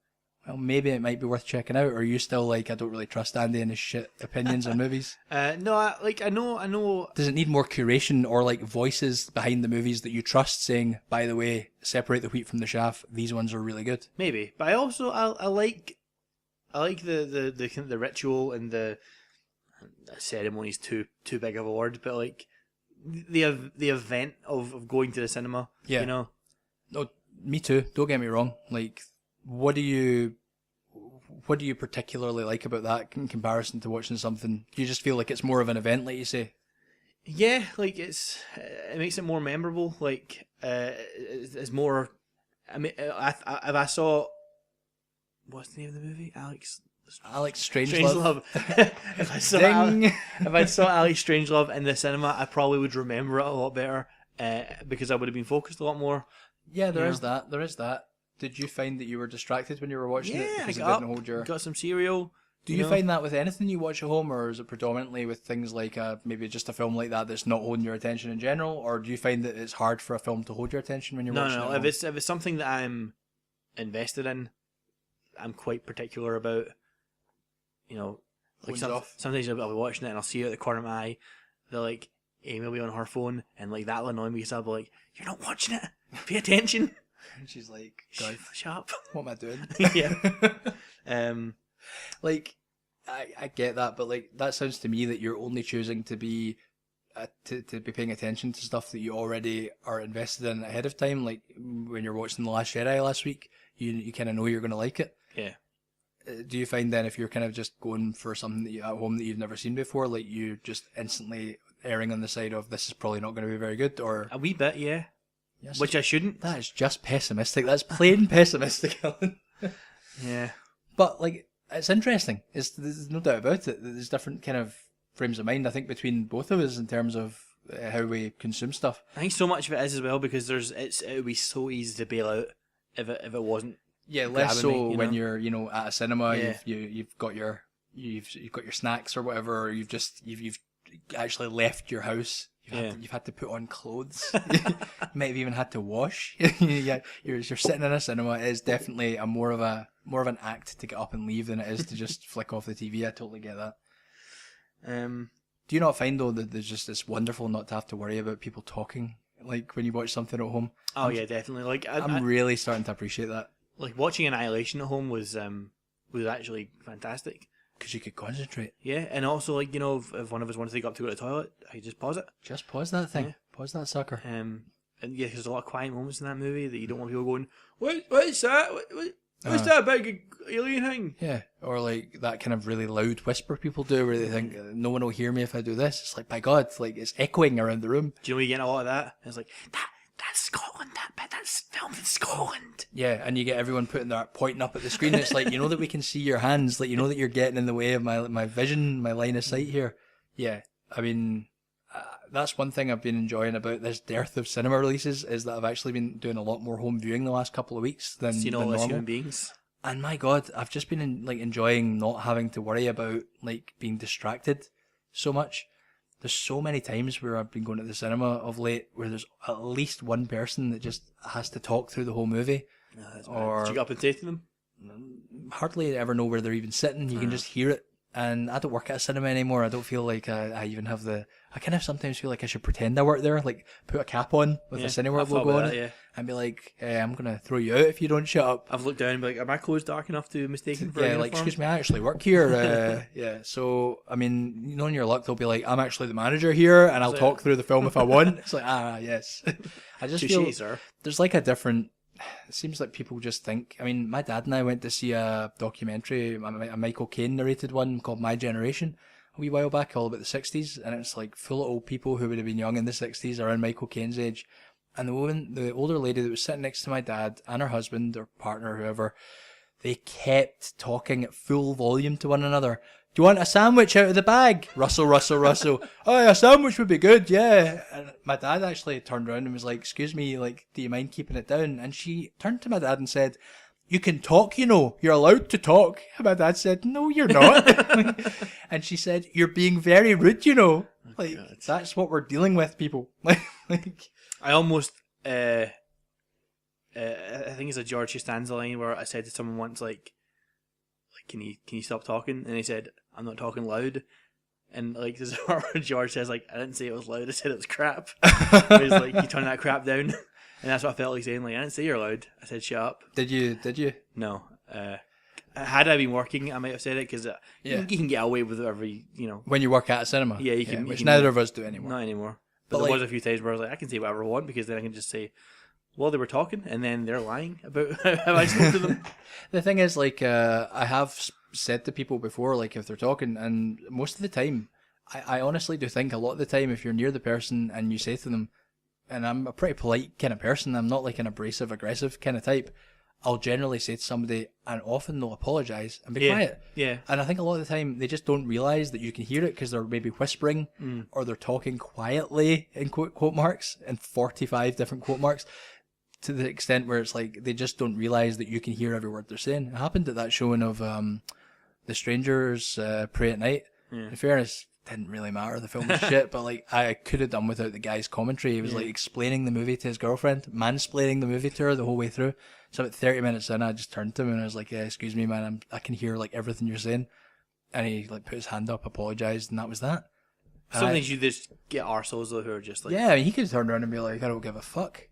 well, maybe it might be worth checking out? Or are you still like, I don't really trust Andy and his shit opinions on movies? No, I know. Does it need more curation or like voices behind the movies that you trust saying, by the way, separate the wheat from the chaff, these ones are really good? Maybe, but I also I like the ritual and the ceremony's too big of a word, but like the event of going to the cinema. Yeah. You know. No, me too. Don't get me wrong. Like, what do you particularly like about that in comparison to watching something? Do you just feel like it's more of an event, like you say? Yeah, like it makes it more memorable. Like it's more. I mean, if I saw, what's the name of the movie? Alex Strangelove. if I saw Alex Strangelove in the cinema, I probably would remember it a lot better because I would have been focused a lot more. Yeah, there is that. Did you find that you were distracted when you were watching it because it didn't hold your... got some cereal. Do you find that with anything you watch at home, or is it predominantly with things like maybe just a film like that that's not holding your attention in general, or do you find that it's hard for a film to hold your attention when you're watching it? No. If it's something that I'm invested in, I'm quite particular about. You know, like sometimes I'll be watching it and I'll see it at the corner of my eye. They're like, Amy will be on her phone, and like that'll annoy me because I'll be like, "You're not watching it. Pay attention." And she's like, "Shut up. What am I doing?" Yeah. Like, I get that, but like that sounds to me that you're only choosing to be to be paying attention to stuff that you already are invested in ahead of time. Like when you're watching The Last Jedi last week, you kind of know you're going to like it. Yeah. Do you find then if you're kind of just going for something that at home that you've never seen before, like you just instantly erring on the side of this is probably not going to be very good, or a wee bit, yeah. Yes, which I shouldn't. That is just pessimistic. That's plain pessimistic, Alan. Yeah. But like, it's interesting. There's no doubt about it. There's different kind of frames of mind, I think, between both of us in terms of how we consume stuff. I think so much of it is as well because it would be so easy to bail out if it wasn't Yeah, less grabbing so me, you when know? you're, at a cinema. Yeah. You've got your snacks or whatever. Or you've actually left your house. You've had to put on clothes. You might have even had to wash. Yeah, you're sitting in a cinema. It is definitely more of an act to get up and leave than it is to just flick off the TV. I totally get that. Do you not find though that there's just this wonderful not to have to worry about people talking, like when you watch something at home? Oh yeah, definitely. Like I'm really starting to appreciate that. Like watching Annihilation at home was actually fantastic. Because you could concentrate. Yeah, and also like if one of us wanted to go to the toilet, I could just pause it. Just pause that thing. Yeah. Pause that sucker. And yeah, there's a lot of quiet moments in that movie that you don't want people going, what's that? What's that big alien thing? Yeah, or like that kind of really loud whisper people do where they think no one will hear me if I do this. It's like, by God, like it's echoing around the room. Do you know you get a lot of that? And it's like that's Scotland. That's filmed in Scotland. Yeah, and you get everyone pointing up at the screen. It's like, that we can see your hands. Like, that you're getting in the way of my vision, my line of sight here. Yeah, I mean, that's one thing I've been enjoying about this dearth of cinema releases is that I've actually been doing a lot more home viewing the last couple of weeks than all us normal. human beings. And my God, I've just been enjoying not having to worry about like being distracted so much. There's so many times where I've been going to the cinema of late where there's at least one person that just has to talk through the whole movie. Or did you get up and say to them? Hardly ever know where they're even sitting. You can just hear it. And I don't work at a cinema anymore. I don't feel like I even have I kind of sometimes feel like I should pretend I work there, like put a cap on with a Cineworld logo on it, and be like, I'm going to throw you out if you don't shut up. I've looked down and be like, are my clothes dark enough to be mistaken for a like, uniform? excuse me, I actually work here. Yeah, so, I mean, in your luck, they'll be like, I'm actually the manager here, and I'll talk through the film if I want. It's like, yes. I just feel sir. There's like a different... It seems like people just think... I mean, my dad and I went to see a documentary, a Michael Caine narrated one called My Generation, a wee while back, all about the 60s, and it's like full of old people who would have been young in the 60s, around Michael Caine's age. And the older lady that was sitting next to my dad and her husband or partner, whoever, they kept talking at full volume to one another. Do you want a sandwich out of the bag? Russell, Russell, Russell. Oh, a sandwich would be good, yeah. And my dad actually turned around and was like, excuse me, like, do you mind keeping it down? And she turned to my dad and said, you can talk, you're allowed to talk. And my dad said, no, you're not. And she said, you're being very rude, Like, that's what we're dealing with, people. Like, I almost, I think it's a George Costanza line where I said to someone once, like, can you stop talking? And he said, I'm not talking loud. And like this is where George says, like, I didn't say it was loud, I said it was crap. He's like, you turn that crap down. And that's what I felt like saying, like, I didn't say you're loud, I said shut up. Did you? No. Had I been working, I might have said it, because you can get away with whatever, when you work at a cinema. Yeah, you can. Which neither of us do anymore. Not anymore. But there was a few times where I was like, I can say whatever I want, because then I can just say, well, they were talking, and then they're lying about how I spoke to them. The thing is, like, I have said to people before, like, if they're talking, and most of the time, I honestly do think a lot of the time, if you're near the person and you say to them, and I'm a pretty polite kind of person, I'm not like an abrasive, aggressive kind of type, I'll generally say to somebody, and often they'll apologise and be quiet. Yeah. And I think a lot of the time, they just don't realise that you can hear it because they're maybe whispering or they're talking quietly, in quote marks, in 45 different quote marks, to the extent where it's like they just don't realise that you can hear every word they're saying. It happened at that showing of The Strangers Pray at Night. Yeah. In fairness, didn't really matter. The film was shit, but like I could have done without the guy's commentary. He was like explaining the movie to his girlfriend, mansplaining the movie to her the whole way through. So about 30 minutes in, I just turned to him and I was like, yeah, excuse me, man, I can hear like everything you're saying. And he like put his hand up, apologised, and that was that. Sometimes you just get arseholes though who are just like... Yeah, I mean, he could have turned around and be like, I don't give a fuck.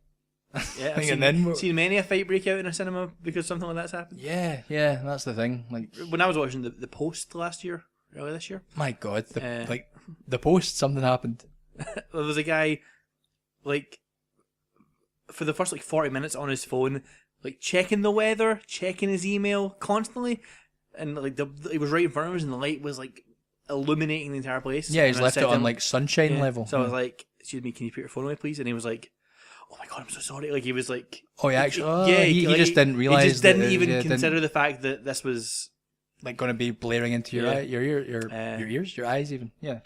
Yeah, I've seen many a fight break out in a cinema because something like that's happened. Yeah, that's the thing. Like when I was watching the Post earlier this year. My God, the Post, something happened. There was a guy, like, for the first like 40 minutes on his phone, like checking the weather, checking his email constantly, and like he was right in front of us, and the light was like illuminating the entire place. Yeah, he's left it on like sunshine level. So I was like, "Excuse me, can you put your phone away, please?" And he was like, "Oh my God, I'm so sorry." Like he was like, "Oh, yeah, actually, he just didn't realize. He just didn't even consider the fact that this was like going to be blaring into your eye, your ears, your eyes, even." Yeah.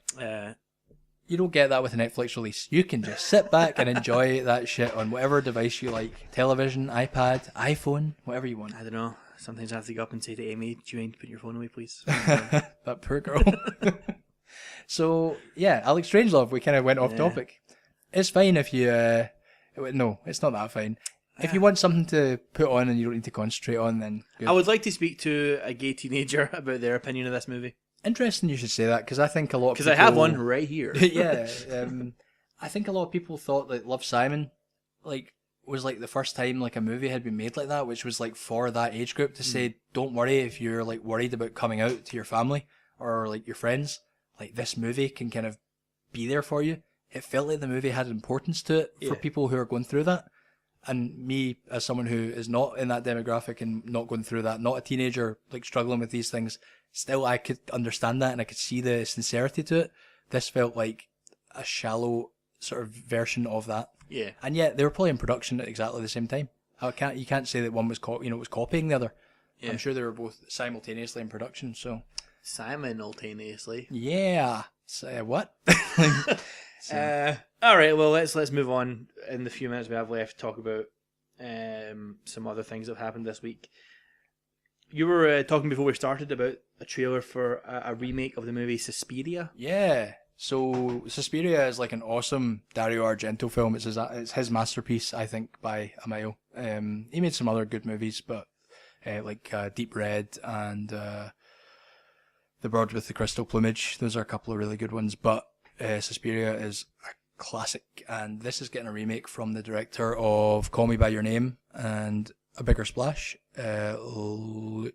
You don't get that with a Netflix release. You can just sit back and enjoy that shit on whatever device you like. Television, iPad, iPhone, whatever you want. I don't know. Sometimes I have to go up and say to Amy, do you mind putting your phone away, please? That poor girl. So, yeah, Alex Strangelove, we kind of went off topic. It's fine if you... no, it's not that fine. If you want something to put on and you don't need to concentrate on, then good. I would like to speak to a gay teenager about their opinion of this movie. Interesting you should say that, because I think a lot of people... Because I have one right here. Yeah. I think a lot of people thought that Love, Simon was like the first time like a movie had been made like that, which was like for that age group to say, don't worry if you're like worried about coming out to your family or like your friends. Like this movie can kind of be there for you. It felt like the movie had importance to it for people who are going through that. And me, as someone who is not in that demographic and not going through that, not a teenager, like struggling with these things, still I could understand that and I could see the sincerity to it. This felt like a shallow sort of version of that. Yeah. And yet they were probably in production at exactly the same time. You can't say that one was was copying the other. Yeah. I'm sure they were both simultaneously in production. So simultaneously. Yeah. So, what? All right. Well, let's move on. In the few minutes we have left, talk about some other things that have happened this week. You were talking before we started about a trailer for a remake of the movie Suspiria. Yeah. So Suspiria is like an awesome Dario Argento film. It's his masterpiece, I think, by a mile. He made some other good movies, but like Deep Red and The Bird with the Crystal Plumage. Those are a couple of really good ones. But Suspiria is a classic, and this is getting a remake from the director of Call Me by Your Name and A Bigger Splash, Lucio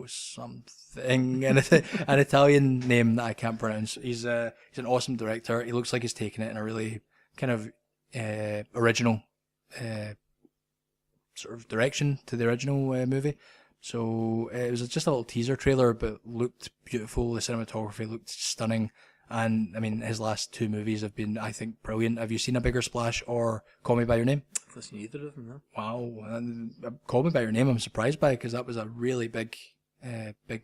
something, an Italian name that I can't pronounce. He's an awesome director. He looks like he's taken it in a really kind of original sort of direction to the original movie. So it was just a little teaser trailer, but looked beautiful. The cinematography looked stunning. And I mean, his last two movies have been, I think, brilliant. Have you seen A Bigger Splash or Call Me by Your Name? I've not seen either of them, no. Wow. And Call Me by Your Name, I'm surprised by, because that was a really big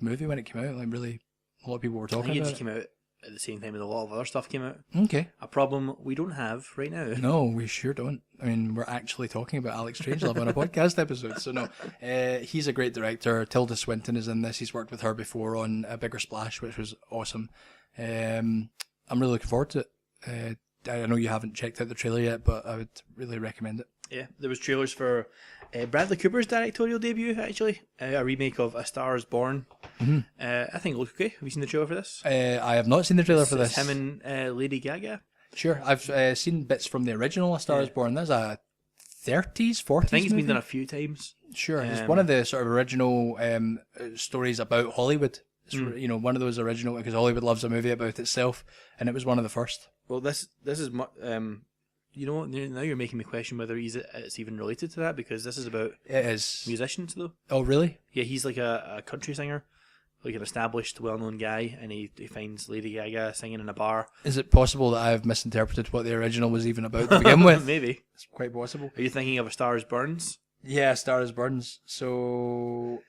movie when it came out. Like, really, a lot of people were talking about it. I think it just came out at the same time as a lot of other stuff came out. Okay. A problem we don't have right now. No, we sure don't. I mean, we're actually talking about Alex Strangelove on a podcast episode, so no. He's a great director. Tilda Swinton is in this. He's worked with her before on A Bigger Splash, which was awesome. I'm really looking forward to it. I know you haven't checked out the trailer yet, but I would really recommend it. Yeah, there was trailers for Bradley Cooper's directorial debut, actually. A remake of A Star is Born. Mm-hmm. I think it looks okay. Have you seen the trailer for this? I have not seen the trailer for this. It's him and Lady Gaga. Sure, I've seen bits from the original A Star is Born. That's a 30s, 40s I think it's movie? been done a few times. Sure, it's one of the sort of original stories about Hollywood. It's one of those original, because Hollywood loves a movie about itself, and it was one of the first. Well, this is you know what? Now you're making me question whether it's even related to that, because this is about musicians, though. Oh, really? Yeah, he's like a country singer, like an established, well-known guy, and he finds Lady Gaga singing in a bar. Is it possible that I've misinterpreted what the original was even about to begin with? Maybe. It's quite possible. Are you thinking of A Star is Burns? Yeah, A Star is Burns. So,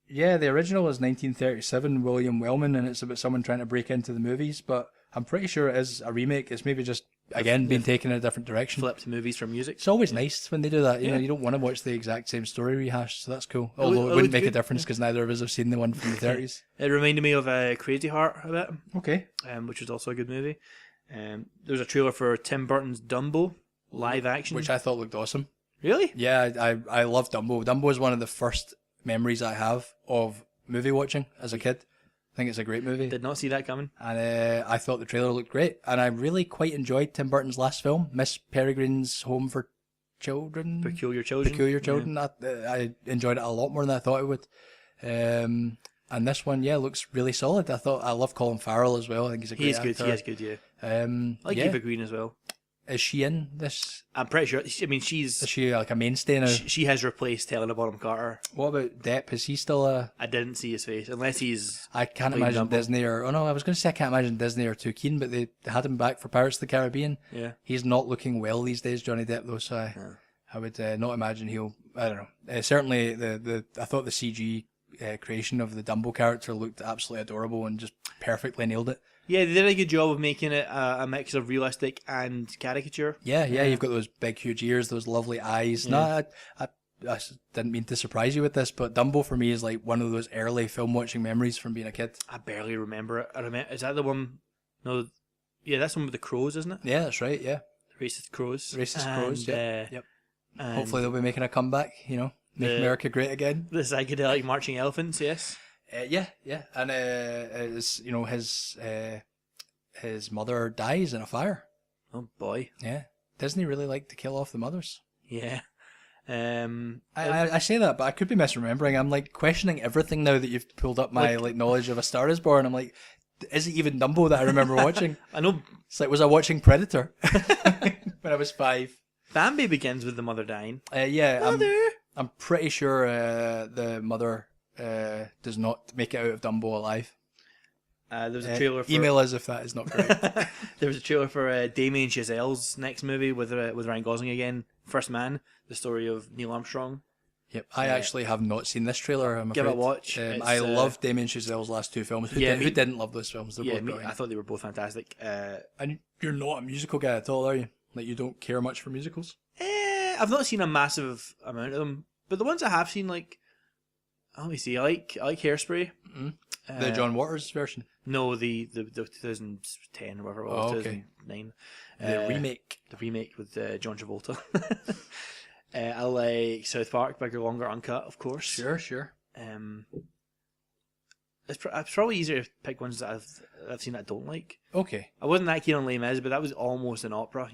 yeah, the original is 1937, William Wellman, and it's about someone trying to break into the movies, but I'm pretty sure it is a remake. It's maybe just, again, being taken in a different direction. Flipped movies from music. It's always nice when they do that. You know, you don't want to watch the exact same story rehashed, so that's cool. Although it wouldn't make a difference, because neither of us have seen the one from the 30s. It reminded me of Crazy Heart a bit. Okay. Which was also a good movie. There's a trailer for Tim Burton's Dumbo, live action. Which I thought looked awesome. Really? Yeah, I love Dumbo. Dumbo is one of the first memories I have of movie watching as a kid. I think it's a great movie. Did not see that coming. And I thought the trailer looked great. And I really quite enjoyed Tim Burton's last film, Miss Peregrine's Home for Children. Peculiar Children. Yeah. I enjoyed it a lot more than I thought I would. And this one, looks really solid. I love Colin Farrell as well. I think he's a great actor. He is good, yeah. I like Eva Green as well. Is she in this? I'm pretty sure. I mean, Is she like a mainstay now? She has replaced Helena Bonham Carter. What about Depp? Is he still a... I didn't see his face, unless he's... I can't imagine Dumbo. Disney or... Oh no, I was going to say I can't imagine Disney are too keen, but they had him back for Pirates of the Caribbean. Yeah. He's not looking well these days, Johnny Depp, though, so I would not imagine he'll... I don't know. Certainly, I thought the CG creation of the Dumbo character looked absolutely adorable and just perfectly nailed it. Yeah, they did a good job of making it a mix of realistic and caricature. Yeah, you've got those big, huge ears, those lovely eyes. Yeah. No, I didn't mean to surprise you with this, but Dumbo for me is like one of those early film watching memories from being a kid. I barely remember it. Is that the one? No, yeah, that's the one with the crows, isn't it? Yeah, that's right. Yeah, Racist crows. racist crows. And, Yep. and Hopefully they'll be making a comeback. Make America great again. the psychedelic marching elephants. Yes. Yeah, and his mother dies in a fire. Oh boy. Yeah, Disney really like to kill off the mothers. Yeah. I say that, but I could be misremembering. I'm like questioning everything now that you've pulled up my like knowledge of A Star Is Born. I'm like, is it even Dumbo that I remember watching? I know. It's like, was I watching Predator when I was 5? Bambi begins with the mother dying. Yeah, Mother. I'm pretty sure the mother does not make it out of Dumbo alive. There was a trailer for Email us if that is not correct. there was a trailer for Damien Chazelle's next movie with Ryan Gosling again, First Man, the story of Neil Armstrong. Yep, I actually have not seen this trailer. I'm Give it a afraid. watch. I love Damien Chazelle's last 2 films. Who didn't love those films? They're both brilliant. I thought they were both fantastic. And you're not a musical guy at all, are you? Like, you don't care much for musicals? I've not seen a massive amount of them, but the ones I have seen, like, let me see, I like Hairspray. Mm-hmm. The John Waters version? No, the 2010 or whatever it was, Oh, okay. 2009. The remake. The remake with John Travolta. I like South Park, bigger, longer, uncut, of course. Sure. It's probably easier to pick ones that I've seen that I don't like. Okay. I wasn't that keen on Les Mis, but that was almost an opera,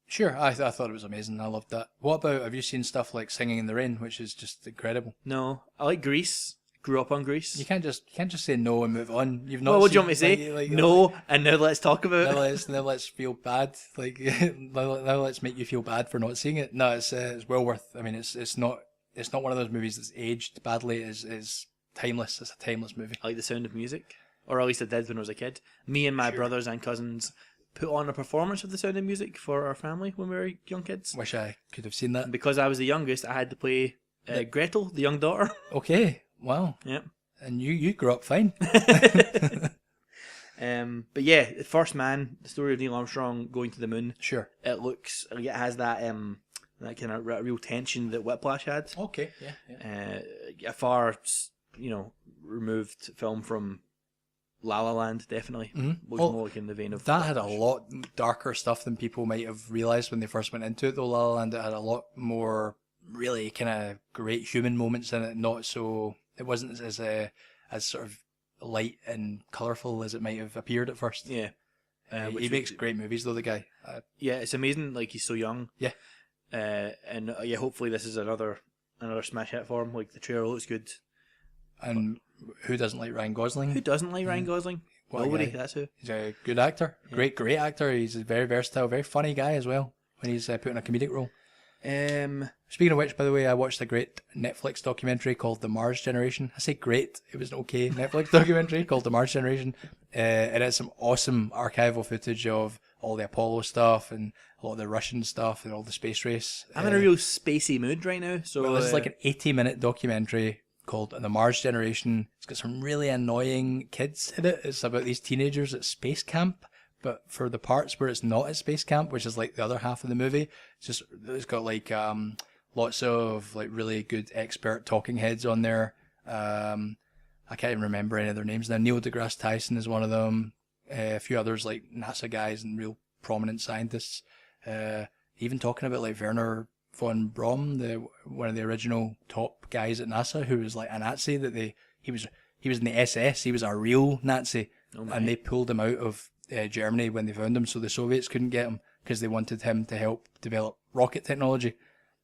Sure, I thought it was amazing. I loved that. What about, have you seen stuff like Singing in the Rain, which is just incredible? No, I like Grease. Grew up on Grease. You can't just say no and move on. You've not. Well, what do you want me to seen, say? like, No, and now let's talk about it. Now let's feel bad. Like now let's make you feel bad for not seeing it. No, it's well worth. I mean, it's not one of those movies that's aged badly. Is timeless. It's a timeless movie. I like The Sound of Music, or at least I did when I was a kid. Me and my brothers and cousins put on a performance of The Sound of Music for our family when we were young kids. Wish I could have seen that. And because I was the youngest, I had to play Gretel, the young daughter. Okay. Wow. Yep. And you grew up fine. But yeah, First Man, the story of Neil Armstrong going to the moon. Sure. It looks like it has that kind of real tension that Whiplash had. Okay. Yeah. A far removed film from La La Land, definitely. Mm-hmm. Looks more like in the vein of that. Had a lot darker stuff than people might have realized when they first went into it. Though La La Land, it had a lot more really kind of great human moments in it. Not so. It wasn't as sort of light and colourful as it might have appeared at first. Yeah. He makes great movies though, the guy. Yeah, it's amazing. Like, he's so young. Yeah. And hopefully this is another smash hit for him. Like, the trailer looks good. And who doesn't like Ryan Gosling? Who doesn't like Ryan Gosling? Nobody. That's who. He's a good actor. Yeah. Great actor. He's a very versatile, very funny guy as well when he's put in a comedic role. Speaking of which, by the way, I watched a great Netflix documentary called The Mars Generation. I say great, it was an okay Netflix documentary called The Mars Generation. It has some awesome archival footage of all the Apollo stuff and a lot of the Russian stuff and all the space race. I'm in a real spacey mood right now. So this is like an 80-minute documentary called The Mars Generation. It's got some really annoying kids in it. It's about these teenagers at space camp. But for the parts where it's not at space camp, which is like the other half of the movie, it's got like lots of like really good expert talking heads on there. I can't even remember any of their names now. Neil deGrasse Tyson is one of them. A few others like NASA guys and real prominent scientists. Even talking about like Werner von Braun, one of the original top guys at NASA, who was like a Nazi. He was in the SS. He was a real Nazi, and they pulled him out of Germany when they found him, so the Soviets couldn't get him because they wanted him to help develop rocket technology.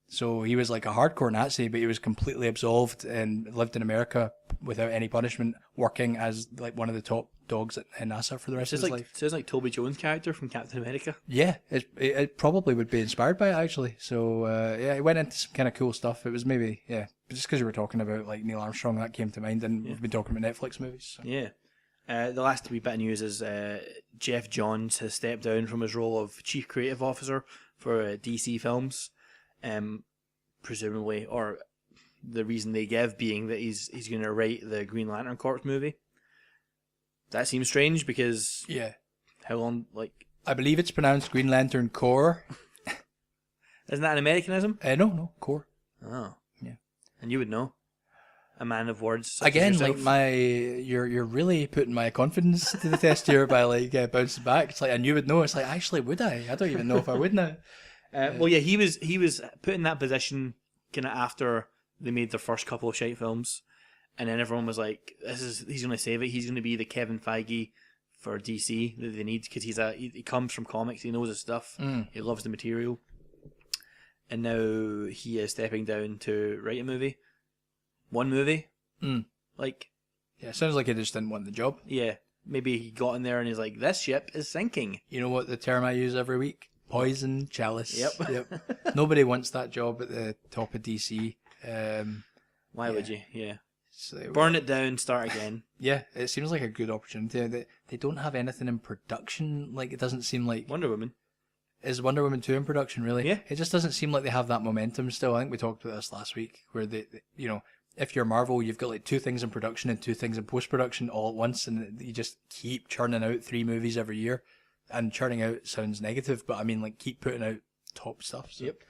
So he was like a hardcore Nazi, but he was completely absolved and lived in America without any punishment, working as like one of the top dogs at NASA for the rest of his life. Sounds like Toby Jones' character from Captain America. Yeah, it probably would be inspired by it actually. So it went into some kind of cool stuff. It was maybe just because you were talking about like Neil Armstrong, that came to mind, and we've been talking about Netflix movies. So. Yeah. The last wee bit of news is Jeff Johns has stepped down from his role of Chief Creative Officer for DC Films, presumably, or the reason they give being that he's going to write the Green Lantern Corps movie. That seems strange because Yeah. how long, like, I believe it's pronounced Green Lantern Corps. isn't that an Americanism? No, Corps. Oh. Yeah. And you would know. A man of words. Such Again, as like yourself. you're really putting my confidence to the test here by like bouncing back. It's like, and you would know. It's like, actually, would I? I don't even know if I would now. Well, yeah, he was put in that position kind of after they made their first couple of shite films, and then everyone was like, he's going to save it. He's going to be the Kevin Feige for DC that they need because he comes from comics. He knows his stuff. He loves the material, and now he is stepping down to write a movie. One movie, like, Yeah, sounds like he just didn't want the job. yeah, maybe he got in there and he's like, this ship is sinking. You know what the term I use every week? Poison chalice. Yep. Nobody wants that job at the top of DC. Why would you? Yeah, So, burn it down, start again. yeah, it seems like a good opportunity. They don't have anything in production. Like, it doesn't seem like... Wonder Woman. Is Wonder Woman 2 in production, really? Yeah. It just doesn't seem like they have that momentum still. I think we talked about this last week, where if you're Marvel, you've got like 2 things in production and 2 things in post-production all at once, and you just keep churning out 3 movies every year. And churning out sounds negative, but I mean, like, keep putting out top stuff. So. Yep.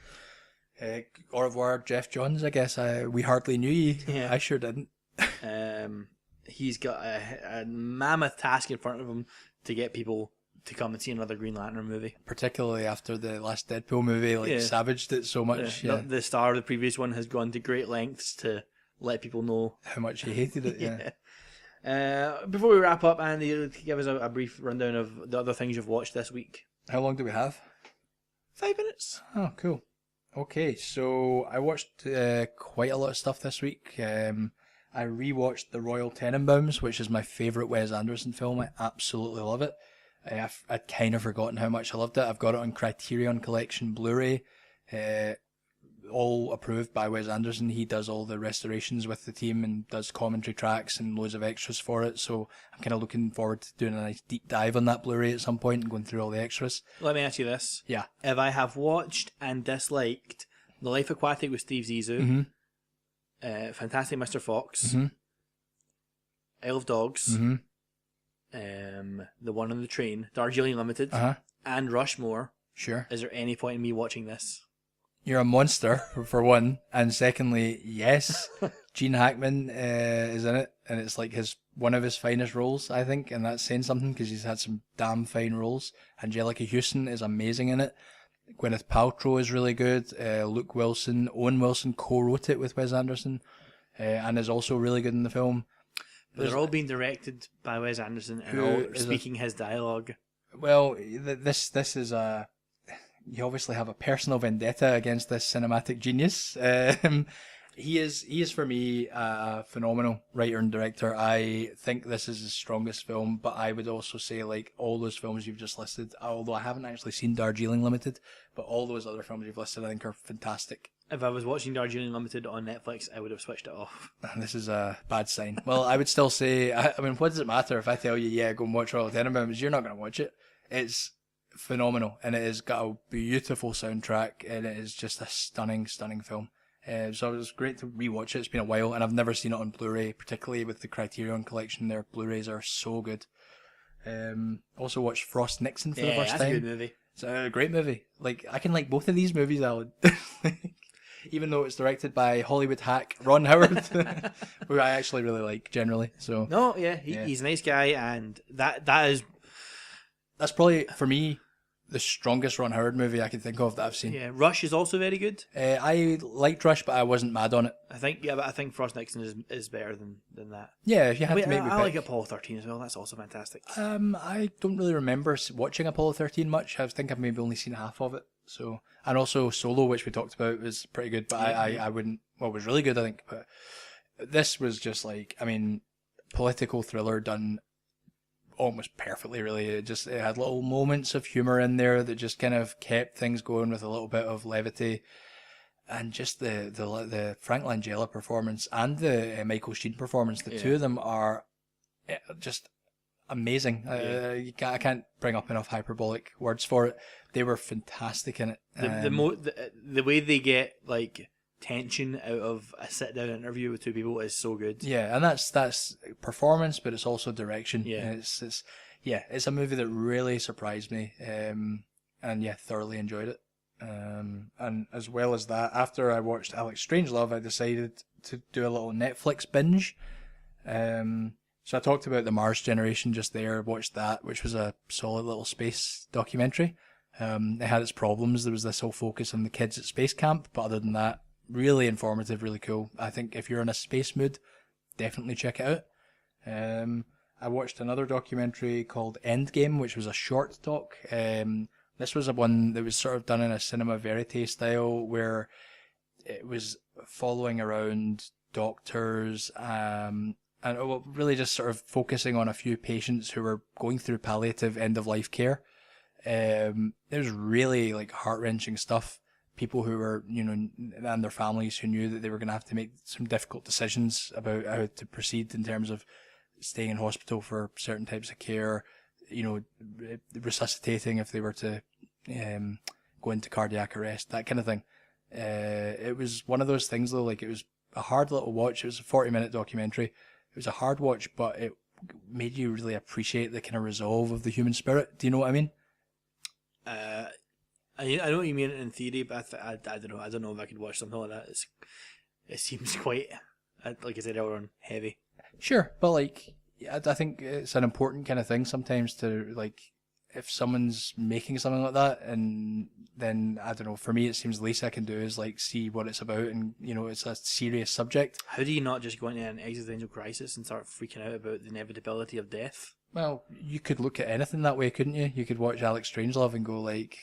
Au revoir, Jeff Johns, I guess. We hardly knew you. Yeah. I sure didn't. He's got a mammoth task in front of him to get people to come and see another Green Lantern movie. Particularly after the last Deadpool movie, savaged it so much. Yeah. The star of the previous one has gone to great lengths to let people know How much he hated it, yeah. Before we wrap up, Andy, give us a brief rundown of the other things you've watched this week. How long do we have? 5 minutes. Oh, cool. Okay, so I watched quite a lot of stuff this week. I rewatched The Royal Tenenbaums, which is my favourite Wes Anderson film. I absolutely love it. I'd kind of forgotten how much I loved it. I've got it on Criterion Collection Blu-ray, all approved by Wes Anderson. He does all the restorations with the team and does commentary tracks and loads of extras for it. So I'm kind of looking forward to doing a nice deep dive on that Blu-ray at some point and going through all the extras. Let me ask you this. Yeah. If I have watched and disliked The Life Aquatic with Steve Zissou, Fantastic Mr. Fox, Isle of Dogs, The One on the Train, Darjeeling Limited, and Rushmore, Sure. is there any point in me watching this? You're a monster, for one. And secondly, yes, Gene Hackman is in it. And it's like one of his finest roles, I think. And that's saying something because he's had some damn fine roles. Angelica Houston is amazing in it. Gwyneth Paltrow is really good. Luke Wilson, Owen Wilson co-wrote it with Wes Anderson. And is also really good in the film. But they're all being directed by Wes Anderson and all speaking his dialogue. Well, this is a... You obviously have a personal vendetta against this cinematic genius. He is for me a phenomenal writer and director. I think this is his strongest film, but I would also say like all those films you've just listed, although I haven't actually seen Darjeeling Limited, but all those other films you've listed I think are fantastic. If I was watching Darjeeling Limited on Netflix, I would have switched it off. This is a bad sign. Well, I would still say, I mean, what does it matter if I tell you, yeah, go and watch Royal Tenenbaums? You're not going to watch it. It's phenomenal, and it has got a beautiful soundtrack, and it is just a stunning film. So it was great to rewatch it. It's been a while, and I've never seen it on Blu-ray, particularly with the Criterion Collection. Their Blu-rays are so good. Also watched Frost Nixon for the first time. That's a good movie. It's a great movie. Like, I can like both of these movies, Alan. Even though it's directed by Hollywood hack Ron Howard, who I actually really like generally. So no, yeah, he's a nice guy, and that's probably for me the strongest Ron Howard movie I can think of that I've seen. Yeah, Rush is also very good. I liked Rush, but I wasn't mad on it. But I think Frost Nixon is better than that. Yeah, if you had to make me I pick. like Apollo 13 as well. That's also fantastic. I don't really remember watching Apollo 13 much. I think I've maybe only seen half of it. So, and also Solo, which we talked about, was pretty good, but I wouldn't. Well, it was really good, I think. But this was just like, I mean, political thriller done almost perfectly, really. It had little moments of humor in there that just kind of kept things going with a little bit of levity, and just the Frank Langella performance and the Michael Sheen performance. The two of them are just amazing. I can't bring up enough hyperbolic words for it. They were fantastic in it. The way they get like tension out of a sit down interview with two people is so good. Yeah, and that's performance, but it's also direction. Yeah. It's a movie that really surprised me, and yeah, thoroughly enjoyed it. And as well as that, after I watched Alex Strangelove, I decided to do a little Netflix binge. So I talked about the Mars Generation just there, watched that, which was a solid little space documentary. It had its problems. There was this whole focus on the kids at space camp, but other than that, really informative, really cool. I think if you're in a space mood, definitely check it out. I watched another documentary called Endgame, which was a short doc. This was a one that was sort of done in a cinema verite style, where it was following around doctors, and really just sort of focusing on a few patients who were going through palliative end-of-life care. It was really like heart-wrenching stuff. People who were, and their families who knew that they were going to have to make some difficult decisions about how to proceed in terms of staying in hospital for certain types of care, resuscitating if they were to go into cardiac arrest, that kind of thing. It was one of those things though, like it was a hard little watch. It was a 40-minute documentary. It was a hard watch, but it made you really appreciate the kind of resolve of the human spirit. Do you know what I mean? I know what you mean in theory, but I don't know. I don't know if I could watch something like that. It seems quite, like I said earlier on, heavy. Sure, but like, I think it's an important kind of thing sometimes to, like, if someone's making something like that, and then, I don't know, for me it seems the least I can do is like see what it's about, and it's a serious subject. How do you not just go into an existential crisis and start freaking out about the inevitability of death? Well, you could look at anything that way, couldn't you? You could watch Alex Strangelove and go like,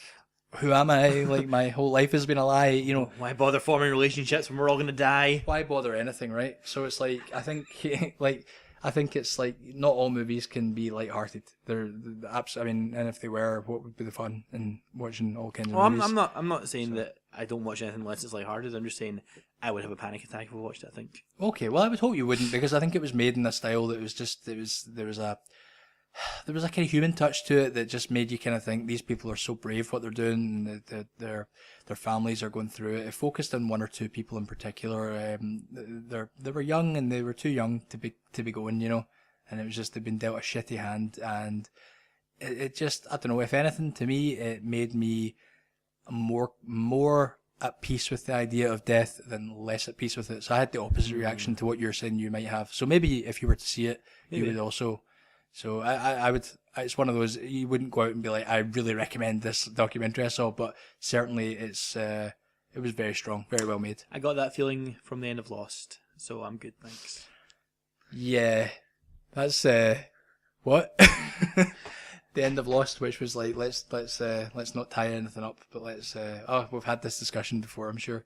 who am I? Like, my whole life has been a lie, Why bother forming relationships when we're all going to die? Why bother anything, right? So it's like, I think it's like, not all movies can be lighthearted. They're I mean, and if they were, what would be the fun in watching all kinds of movies? I'm not saying that I don't watch anything unless it's lighthearted. I'm just saying I would have a panic attack if I watched it, I think. Okay, well, I would hope you wouldn't, because I think it was made in a style that was just, there was a kind of human touch to it that just made you kind of think these people are so brave what they're doing, and their families are going through it. It focused on one or two people in particular. They were young, and they were too young to be going, and it was just they'd been dealt a shitty hand, and it just, I don't know, if anything, to me it made me more at peace with the idea of death than less at peace with it. So I had the opposite reaction to what you're saying you might have. So maybe if you were to see it, you would also. So I would, it's one of those, you wouldn't go out and be like, I really recommend this documentary I saw, but certainly it was very strong, very well made. I got that feeling from the end of Lost, so I'm good, thanks. Yeah, that's, what? The end of Lost, which was like, let's not tie anything up, but we've had this discussion before, I'm sure.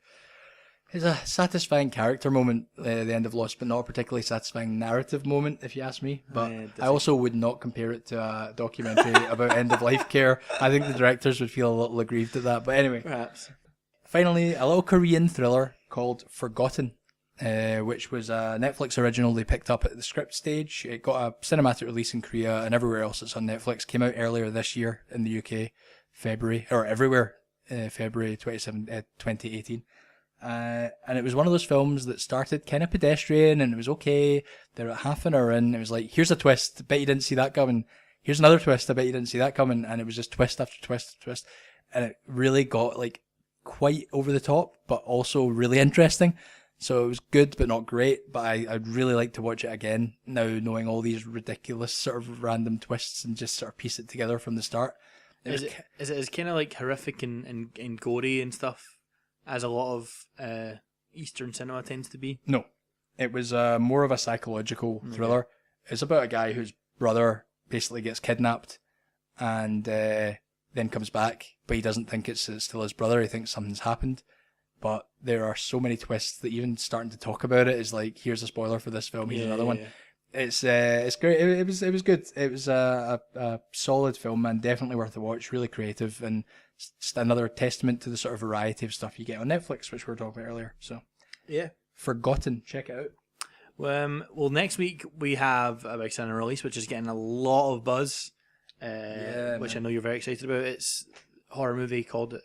It's a satisfying character moment, the end of Lost, but not a particularly satisfying narrative moment, if you ask me. But I also would not compare it to a documentary about end-of-life care. I think the directors would feel a little aggrieved at that. But anyway, perhaps. Finally, a little Korean thriller called Forgotten, which was a Netflix original they picked up at the script stage. It got a cinematic release in Korea and everywhere else it's on Netflix. Came out earlier this year in the UK, February 2018. And it was one of those films that started kind of pedestrian, and it was okay. They're at half an hour in. It was like, here's a twist. Bet you didn't see that coming. Here's another twist. I bet you didn't see that coming. And it was just twist after twist after twist. And it really got like quite over the top, but also really interesting. So it was good, but not great. But I'd really like to watch it again now, knowing all these ridiculous sort of random twists, and just sort of piece it together from the start. Is it as kind of like horrific and gory and stuff as a lot of Eastern cinema tends to be? No. It was more of a psychological thriller. Okay. It's about a guy whose brother basically gets kidnapped and then comes back, but he doesn't think it's still his brother. He thinks something's happened. But there are so many twists that even starting to talk about it is like, here's a spoiler for this film, here's another one. It's great. It was good. It was a solid film, and definitely worth a watch. Really creative, and just another testament to the sort of variety of stuff you get on Netflix, which we were talking about earlier. So yeah, Forgotten, check it out. Well, next week we have a big cinema release, which is getting a lot of buzz, which I know you're very excited about. It's a horror movie called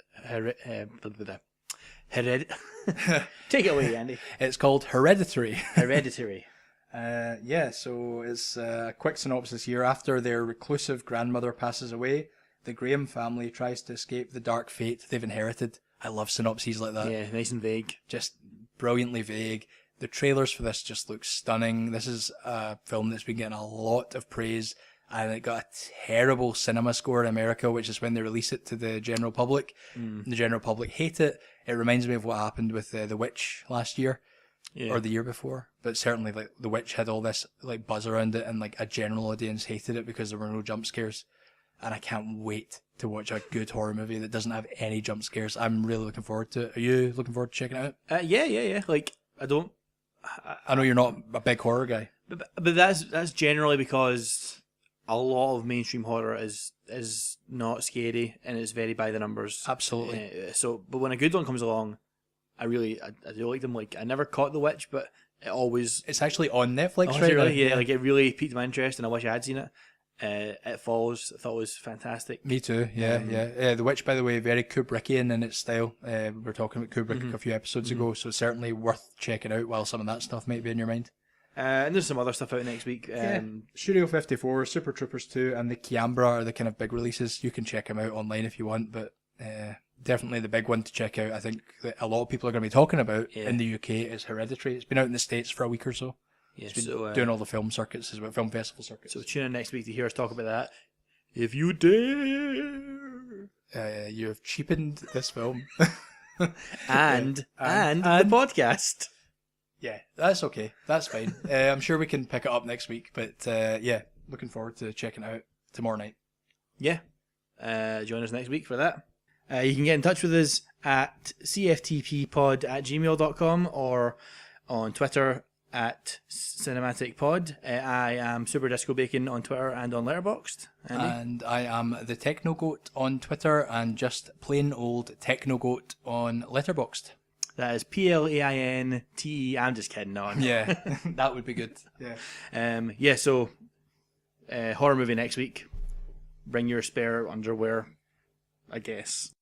Take it away, Andy. It's called Hereditary. Hereditary. So it's a quick synopsis here. After their reclusive grandmother passes away, the Graham family tries to escape the dark fate they've inherited. I love synopses like that. Yeah, nice and vague. Just brilliantly vague. The trailers for this just look stunning. This is a film that's been getting a lot of praise, and it got a terrible cinema score in America, which is when they release it to the general public. The general public hate it. It reminds me of what happened with The Witch last year. Yeah. Or the year before, but certainly like The Witch had all this like buzz around it, and like a general audience hated it because there were no jump scares. And I can't wait to watch a good horror movie that doesn't have any jump scares. I'm really looking forward to it. Are you looking forward to checking it out? Yeah. Like, I know you're not a big horror guy, but that's generally because a lot of mainstream horror is not scary and it's very by the numbers. Absolutely. But when a good one comes along, I do like them. Like, I never caught The Witch, but it's actually on Netflix right now. now. Yeah, like it really piqued my interest, and I wish I had seen it. It Follows, I thought it was fantastic. Me too. Yeah. The Witch, by the way, very Kubrickian in its style. We were talking about Kubrick a few episodes ago, so certainly worth checking out while some of that stuff might be in your mind. And there's some other stuff out next week. Studio 54, Super Troopers 2, and the Kiambra are the kind of big releases. You can check them out online if you want, but definitely the big one to check out, I think, that a lot of people are going to be talking about in the UK is Hereditary. It's been out in the States for a week or so. Yeah, it's been doing all the film circuits, film festival circuits. So tune in next week to hear us talk about that. If you dare. You have cheapened this film. and the podcast. Yeah, that's okay. That's fine. I'm sure we can pick it up next week, but looking forward to checking it out tomorrow night. Yeah. Join us next week for that. You can get in touch with us at cftppod@gmail.com or on Twitter at cinematicpod. I am Super Disco Bacon on Twitter and on Letterboxd. Andy? And I am the Techno Goat on Twitter and just plain old Techno Goat on Letterboxd. That is PLAINTE. I'm just kidding on. Yeah, that would be good. Yeah. So horror movie next week. Bring your spare underwear, I guess.